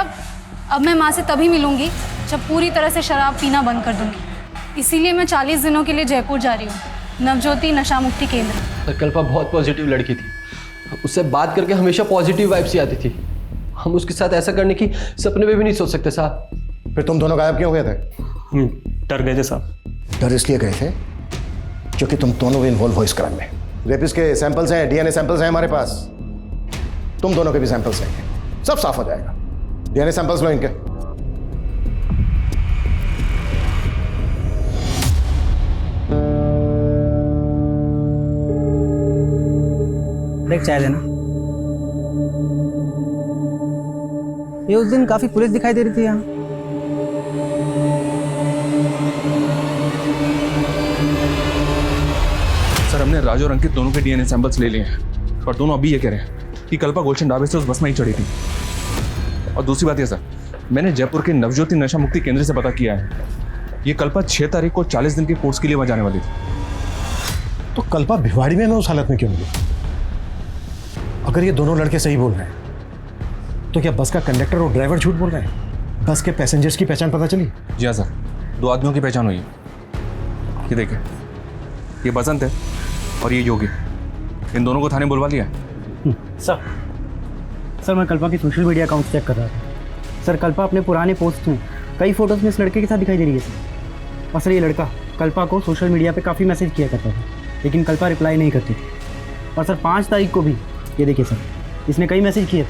अब मैं माँ से तभी मिलूंगी जब पूरी तरह से शराब पीना बंद कर दूंगी। इसीलिए मैं 40 दिनों के लिए जयपुर जा रही हूँ, नवज्योति नशा मुक्ति केंद्र। कल्पा बहुत पॉजिटिव लड़की थी, उससे बात करके हमेशा पॉजिटिव वाइब्स ही आती थी। हम उसके साथ ऐसा करने की सपने में भी नहीं सोच सकते साहब। फिर तुम दोनों गायब क्यों हुए थे? हम डर गए थे साहब। डर इसलिए गए थे क्योंकि तुम दोनों भी इन्वॉल्व हो इस क्राइम में। रेपिस्ट के सैंपल्स हैं, डीएनए सैंपल्स हैं हमारे पास, तुम दोनों के भी सैंपल्स हैं, सब साफ हो जाएगा। डीएनए सैंपल्स लो इनके। देख चाय लेना। ये उस दिन काफी पुलिस दिखाई दे रही थी यहाँ। सर हमने राज और अंकित दोनों के डीएनए सैंपल्स ले लिए हैं, पर दोनों अभी ये कह रहे हैं कि कल्पा गुलशन ढाबे से उस बस में ही चढ़ी थी। और दूसरी बात ये सर, मैंने जयपुर के नवज्योति नशा मुक्ति केंद्र से पता किया है, ये कल्पा 6 तारीख को 40 दिन के कोर्स के लिए वहां जाने वाली थी। तो कल्पा भिवाड़ी में उस हालत में क्यों मिली? अगर ये दोनों लड़के सही बोल रहे हैं तो क्या बस का कंडक्टर और ड्राइवर झूठ बोल रहे हैं? बस के पैसेंजर्स की पहचान पता चली? जी हाँ सर, 2 आदमियों की पहचान हुई है। ये देखिए, ये बसंत है और ये योगी। इन दोनों को थाने बुलवा लिया। सर मैं कल्पा की सोशल मीडिया अकाउंट चेक कर रहा था। सर कल्पा अपने पुराने पोस्ट में कई फोटोज़ में इस लड़के के साथ दिखाई दे रही है सर। और सर ये लड़का कल्पा को सोशल मीडिया पे काफ़ी मैसेज किया करता था, लेकिन कल्पा रिप्लाई नहीं करती थी। और सर 5 तारीख को भी ये देखिए सर, इसने कई मैसेज किए।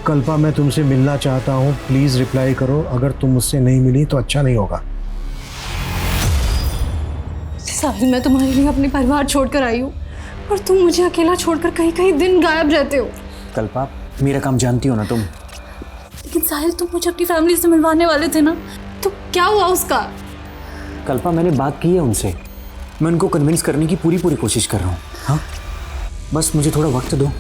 कल्पा मैं तुमसे मिलना चाहता हूँ, प्लीज़ रिप्लाई करो। अगर तुम मुझसे नहीं मिली तो अच्छा नहीं होगा। साहिल, मैं तुम्हारे लिए अपने परिवार छोड़कर आई हूँ और तुम मुझे अकेला छोड़कर कहीं कहीं दिन गायब रहते हो। कल्पा मेरा काम जानती हो ना तुम। लेकिन साहिल, तुम मुझे अपनी फैमिली से मिलवाने वाले थे ना, तो क्या हुआ उसका? कल्पा मैंने बात की है उनसे, मैं उनको कन्विंस करने की पूरी कोशिश कर रहा हूँ। हाँ बस मुझे थोड़ा वक्त दो।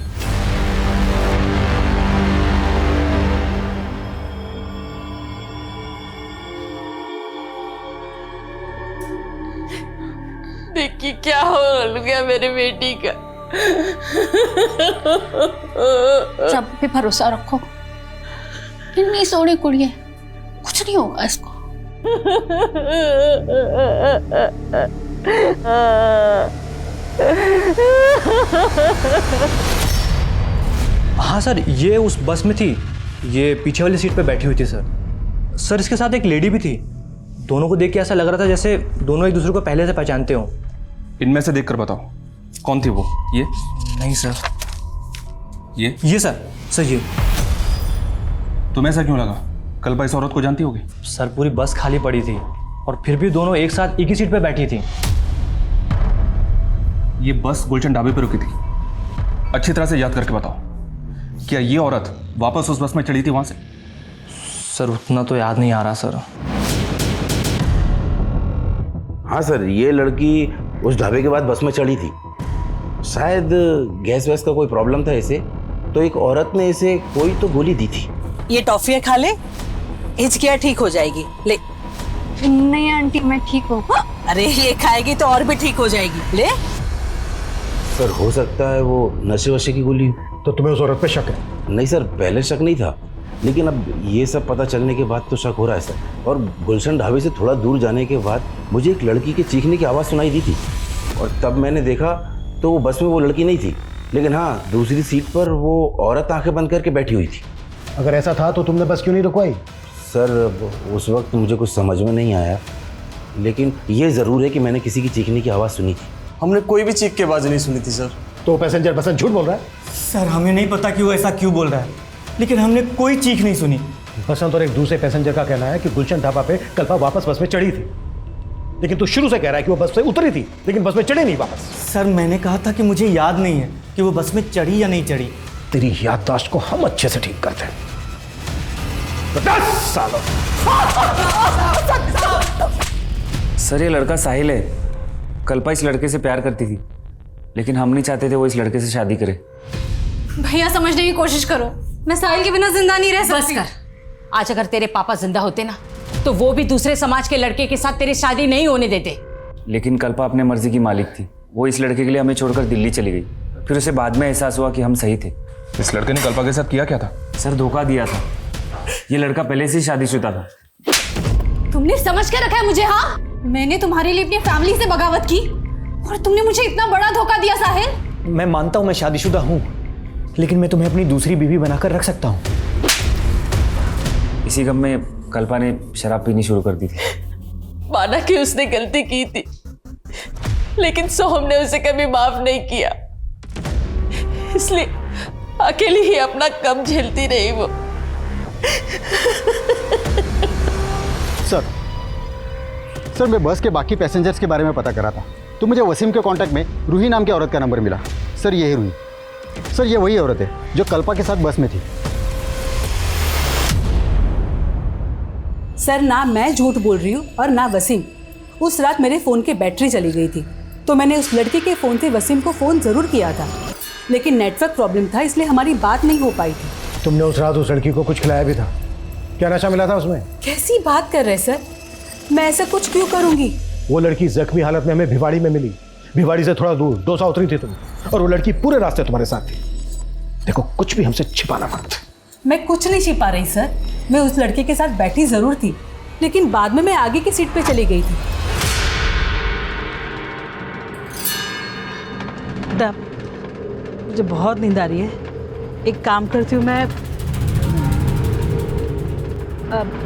देखिए क्या हो गया मेरे बेटी का। सब पे भरोसा रखो, इतनी सोनी कुड़ी है, कुछ नहीं होगा इसको। हाँ सर, ये उस बस में थी, ये पीछे वाली सीट पे बैठी हुई थी सर। सर इसके साथ एक लेडी भी थी। दोनों को देख के ऐसा लग रहा था जैसे दोनों एक दूसरे को पहले से पहचानते हो। इनमें से देखकर बताओ कौन थी वो? ये नहीं सर। ये सर ये। तुम्हें ऐसा क्यों लगा? कल्पा इस औरत को जानती होगी? सर पूरी बस खाली पड़ी थी और फिर भी दोनों एक साथ एक ही सीट पे बैठी थी। ये बस गुलशन ढाबे पर रुकी थी। अच्छी तरह से याद करके बताओ, क्या ये औरत वापस उस बस में चढ़ी थी वहां से? सर उतना तो याद नहीं आ रहा सर। हाँ सर, ये लड़की उस ढाबे के बाद बस में चढ़ी थी। शायद गैस वैस का कोई प्रॉब्लम था इसे, तो एक औरत ने इसे कोई तो गोली दी थी। ये टॉफियाँ खा ले, हिचकियाँ ठीक हो जाएगी। ले। नहीं आंटी, मैं ठीक हूँ। अरे ये खाएगी तो और भी ठीक हो जाएगी। ले। सर हो सकता है वो नशे वशे की गोली। तो तुम्हें उस औरत पे शक है? नहीं सर, पहले शक नहीं था, लेकिन अब ये सब पता चलने के बाद तो शक हो रहा है सर। और गुलशन ढाबे से थोड़ा दूर जाने के बाद मुझे एक लड़की के चीखने की आवाज़ सुनाई दी थी, और तब मैंने देखा तो वो बस में वो लड़की नहीं थी, लेकिन हाँ दूसरी सीट पर वो औरत आंखें बंद करके बैठी हुई थी। अगर ऐसा था तो तुमने बस क्यों नहीं रुकवाई? सर उस वक्त मुझे कुछ समझ में नहीं आया, लेकिन ये ज़रूर है कि मैंने किसी की चीखने की आवाज़ सुनी थी। हमने कोई भी चीख की आवाज़ नहीं सुनी थी सर। तो पैसेंजर बस झूठ बोल रहा है? सर हमें नहीं पता कि वो ऐसा क्यों बोल रहा है, लेकिन हमने कोई चीख नहीं सुनी। बसंत और एक दूसरे पैसेंजर का कहना है कि गुलशन ढाबा पे कल्पा वापस बस में चढ़ी थी, लेकिन तू शुरू से कह रहा है कि वो बस से उतरी थी लेकिन बस में चढ़ी नहीं वापस। सर मैंने कहा था कि मुझे याद नहीं है कि वो बस में चढ़ी या नहीं चढ़ी। तेरी याददाश्त को हम अच्छे से ठीक करते हैं। 10 सालों। सर ये लड़का साहिल है। कल्पा इस लड़के से प्यार करती थी, लेकिन हम नहीं चाहते थे वो इस लड़के से शादी करे। भैया समझने की कोशिश करो, मैं साहिल के बिना जिंदा नहीं रह सकती। बस कर। आज अगर तेरे पापा जिंदा होते ना, तो वो भी दूसरे समाज के लड़के के साथ तेरी शादी नहीं होने देते। लेकिन कल्पा अपने मर्जी की मालिक थी। वो इस लड़के के लिए हमें छोड़कर दिल्ली चली गई। फिर उसे बाद में एहसास हुआ कि हम सही थे। इस लड़के ने कल्पा के साथ किया क्या था? सर धोखा दिया था। ये लड़का पहले से ही शादीशुदा था। तुमने समझ के रखा है मुझे? हाँ, मैंने तुम्हारे लिए अपनी फैमिली से बगावत की और तुमने मुझे इतना बड़ा धोखा दिया साहिल। मैं मानता हूँ मैं शादीशुदा हूँ, लेकिन मैं तुम्हें अपनी दूसरी बीवी बनाकर रख सकता हूँ। इसी गम में कल्पा ने शराब पीनी शुरू कर दी थी। माना कि उसने गलती की थी, लेकिन सोहम ने उसे कभी माफ नहीं किया, इसलिए अकेली ही अपना कम झेलती रही वो। सर मैं बस के बाकी पैसेंजर्स के बारे में पता करा था, तो मुझे वसीम के कांटेक्ट में रूही नाम की औरत का नंबर मिला। सर ये है रूही। सर ये वही औरत है जो कल्पा के साथ बस में थी। सर ना मैं झूठ बोल रही हूँ और ना वसीम। उस रात मेरे फ़ोन की बैटरी चली गई थी, तो मैंने उस लड़की के फ़ोन से वसीम को फ़ोन ज़रूर किया था, लेकिन नेटवर्क प्रॉब्लम था, इसलिए हमारी बात नहीं हो पाई थी। तुमने उस रात उस लड़की को कुछ खिलाया भी था? क्या नशा मिला था उसमें? कैसी बात कर रहे सर, मैं ऐसा कुछ क्यों करूँगी? वो लड़की जख्मी हालत में हमें भिवाड़ी में मिली। भिवाड़ी से थोड़ा दूर डोसा उतरी थी तुम, और वो लड़की पूरे रास्ते तुम्हारे साथ थी। देखो कुछ भी हमसे छिपाना मत। मैं कुछ नहीं छिपा रही सर, मैं उस लड़के के साथ बैठी ज़रूर थी, लेकिन बाद में मैं आगे की सीट पे चली गई थी। मुझे बहुत नींद आ रही है। एक काम करती हूँ मैं,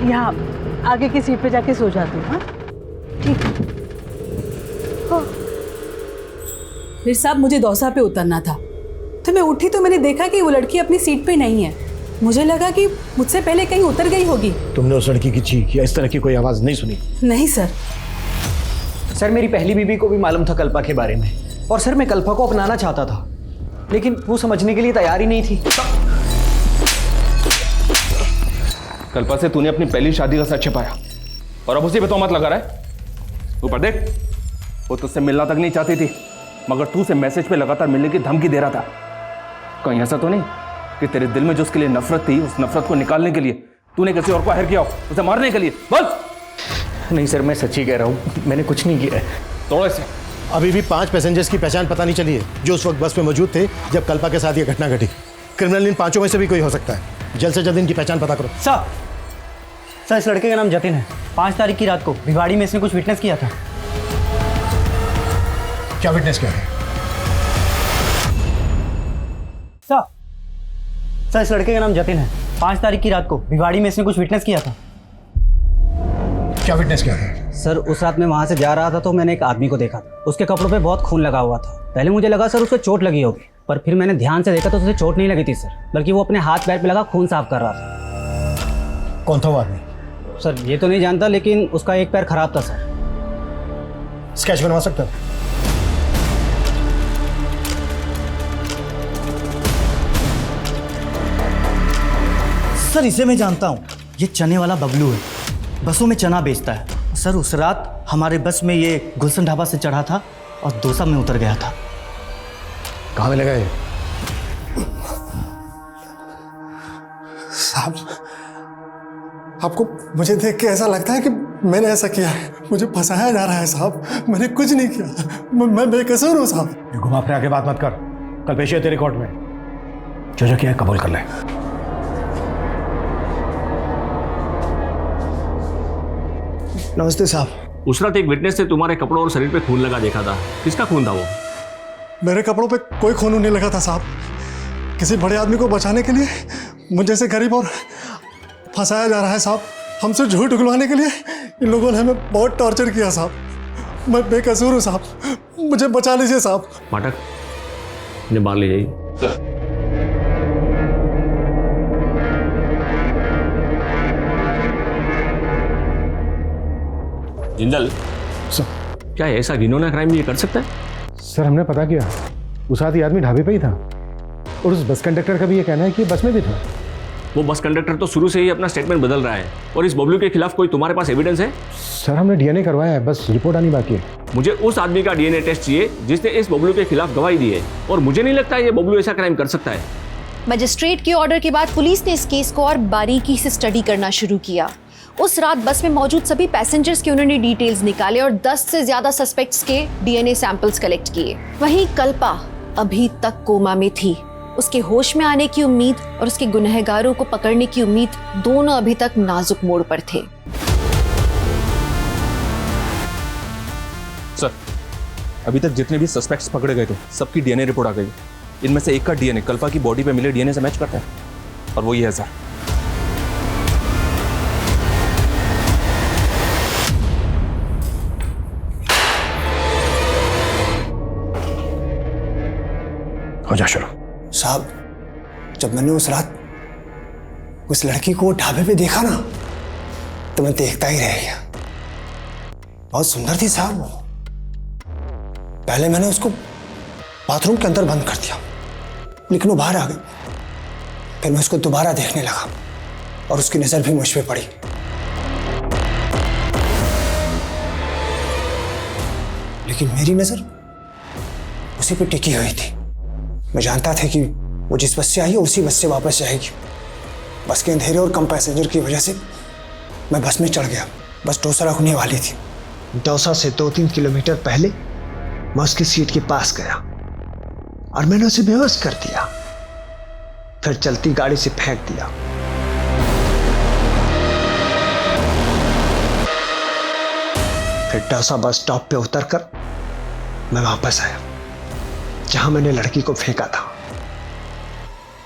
यहाँ आगे की सीट पे जाके सो जाती हूँ। हाँ ठीक है। फिर साहब मुझे दौसा पे उतरना था, तो मैं उठी तो मैंने देखा कि वो लड़की अपनी सीट पे नहीं है। मुझे लगा कि मुझसे पहले कहीं उतर गई होगी। तुमने उस लड़की की चीख या इस तरह की कोई आवाज़ नहीं सुनी? नहीं सर। सर मेरी पहली बीवी को भी मालूम था कल्पा के बारे में, और सर मैं कल्पा को अपनाना चाहता था, लेकिन वो समझने के लिए तैयार ही नहीं थी। कल्पा से तूने अपनी पहली शादी का सच छिपाया और अब उसी पे तोहमत लगा रहा है। ऊपर देख, वो तुझसे मिलना तक नहीं चाहती थी, मगर तू उसे मैसेज पे लगातार मिलने की धमकी दे रहा था। कहीं ऐसा तो नहीं कि तेरे दिल में जो उसके लिए नफरत थी, उस नफरत को निकालने के लिए तूने किसी और को हायर किया हो, उसे मारने के लिए? बोल। नहीं सर, मैं सच्ची कह रहा हूँ, मैंने कुछ नहीं किया है। तोड़ो इसे। अभी भी 5 पैसेंजर्स की पहचान पता नहीं चली है जो उस वक्त बस में मौजूद थे जब कल्पा के साथ ये घटना घटी। क्रिमिनल इन 5 में से भी कोई हो सकता है। जल्द से जल्द इनकी पहचान पता करो। सर इस लड़के का नाम जतिन है। 5 तारीख की रात को भिवाड़ी में इसने कुछ विटनेस किया था। क्या विटनेस किया है? सर इस लड़के का नाम जतिन है। 5 तारीख की रात को भिवाड़ी में इसने कुछ विटनेस किया था। क्या विटनेस किया है? सर उस रात मैं वहाँ से जा रहा था तो मैंने एक आदमी को देखा था। उसके कपड़ों पे बहुत खून लगा हुआ था। पहले मुझे लगा सर उसको चोट लगी होगी, पर फिर मैंने ध्यान से देखा तो उसे चोट नहीं लगी थी सर, बल्कि वो अपने हाथ पैर पे लगा खून साफ कर रहा था। कौन था वो आदमी? सर ये तो नहीं जानता, लेकिन उसका एक पैर खराब था सर। स्केच बनवा सकता है? सर इसे मैं जानता हूँ, ये चने वाला बबलू है, बसों में चना बेचता है। सर उस रात हमारे बस में ये गुलशन ढाबा से चढ़ा था और दौसा में उतर गया था। कहाँ मिलेगा ये? साहब, आपको मुझे देख के ऐसा लगता है कि मैंने ऐसा किया है, मुझे फंसाया जा रहा है साहब। मैंने कुछ नहीं किया, मैं बेकसूर हूँ साहब। ये घुमा फिरा के बात मत कर, कल पेश है तेरे कोर्ट में। जो किया है कबूल कर ले। नमस्ते साहब। उस रात एक विटनेस ने तुम्हारे कपड़ों और शरीर पे खून लगा देखा था। किसका खून था वो? मेरे कपड़ों पे कोई खून नहीं लगा था साहब। किसी बड़े आदमी को बचाने के लिए मुझे जैसे गरीब और फंसाया जा रहा है साहब। हमसे झूठ उगलवाने के लिए इन लोगों ने हमें बहुत टॉर्चर किया साहब। मैं बेकसूर हूँ साहब, मुझे बचा लीजिए साहब। पाठक, इन्हें बाहर ले जाइए। जिंदल, क्या ऐसा घिनौना क्राइम ये कर सकता है? सर हमने पता किया, उस आदमी आदमी ढाबे पे ही था, और उस बस कंडक्टर का भी ये कहना है कि बस में भी था। वो बस कंडक्टर तो शुरू से ही अपना स्टेटमेंट बदल रहा है। और इस बबलू के खिलाफ कोई तुम्हारे पास एविडेंस है? सर हमने डीएनए करवाया है, बस रिपोर्ट आनी बाकी है। मुझे उस आदमी का डीएनए टेस्ट चाहिए जिसने इस बबलू के खिलाफ गवाही दी है, और मुझे नहीं लगता ये बबलू ऐसा क्राइम कर सकता है। मजिस्ट्रेट के ऑर्डर के बाद पुलिस ने इस केस को और बारीकी से स्टडी करना शुरू किया। उस रात बस में मौजूद सभी पैसेंजर्स के उन्होंने डिटेल्स निकाले और 10 से ज्यादा सस्पेक्ट्स के डीएनए सैंपल्स कलेक्ट किए। वहीं कल्पा अभी तक कोमा में थी। उसके होश में आने की उम्मीद और उसके गुनहगारों को पकड़ने की उम्मीद दोनों अभी तक नाजुक मोड़ पर थे। सर, अभी तक जितने भी सस्पेक्ट्स पकड़े गए थे सबकी डीएनए रिपोर्ट आ गई। इनमें से एक का डीएनए कल्पा की बॉडी पे मिले डीएनए से मैच करता है, और वो ये है सर। हो जा शुरू। साहब, जब मैंने उस रात उस लड़की को ढाबे पे देखा ना, तो मैं देखता ही रह गया। बहुत सुंदर थी साहब वो। पहले मैंने उसको बाथरूम के अंदर बंद कर दिया, लेकिन वो बाहर आ गई। फिर मैं उसको दोबारा देखने लगा और उसकी नजर भी मुझ पे पड़ी। लेकिन मेरी नजर उसी पे टिकी हुई थी। मैं जानता था कि वो जिस बस से आई है उसी बस से वापस जाएगी। बस के अंधेरे और कम पैसेंजर की वजह से मैं बस में चढ़ गया। बस दौसा रुकने वाली थी। दौसा से 2-3 किलोमीटर पहले मैं उसकी सीट के पास गया और मैंने उसे बेहोश कर दिया, फिर चलती गाड़ी से फेंक दिया। फिर दौसा बस स्टॉप पे उतरकर मैं वापस आया जहां मैंने लड़की को फेंका था।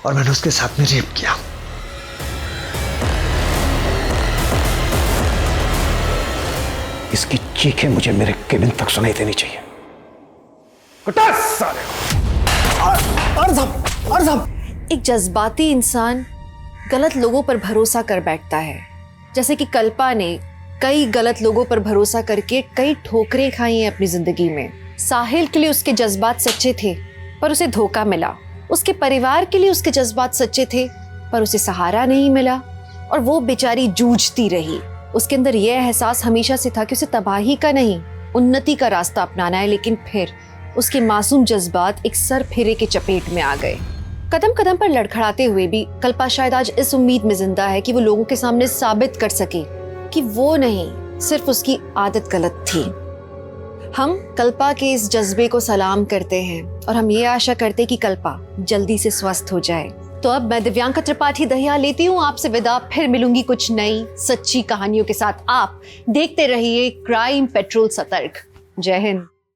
और मैंने उसके साथ में रेप किया। इसकी चीखें मुझे मेरे केबिन तक सुनाई देनी चाहिए। एक जज्बाती इंसान गलत लोगों पर भरोसा कर बैठता है, जैसे कि कल्पा ने कई गलत लोगों पर भरोसा करके कई ठोकरें खाई हैं अपनी जिंदगी में। साहिल के लिए उसके जज्बात सच्चे थे पर उसे धोखा मिला, उसके परिवार के लिए उसके जज्बात सच्चे थे पर उसे सहारा नहीं मिला और वो बेचारी जूझती रही। उसके अंदर यह एहसास हमेशा से था कि उसे तबाही का नहीं उन्नति का रास्ता अपनाना है, लेकिन फिर उसके मासूम जज्बात एक सर फेरे के चपेट में आ गए। कदम कदम पर लड़खड़ाते हुए भी कल्पा शायद आज इस उम्मीद में जिंदा है कि वो लोगों के सामने साबित कर सके कि वो नहीं, सिर्फ उसकी आदत गलत थी। हम कल्पा के इस जज्बे को सलाम करते हैं और हम ये आशा करते हैं कि कल्पा जल्दी से स्वस्थ हो जाए। तो अब मैं दिव्यांका त्रिपाठी दहिया लेती हूँ आपसे विदा। फिर मिलूंगी कुछ नई सच्ची कहानियों के साथ। आप देखते रहिए क्राइम पेट्रोल सतर्क। जय हिंद।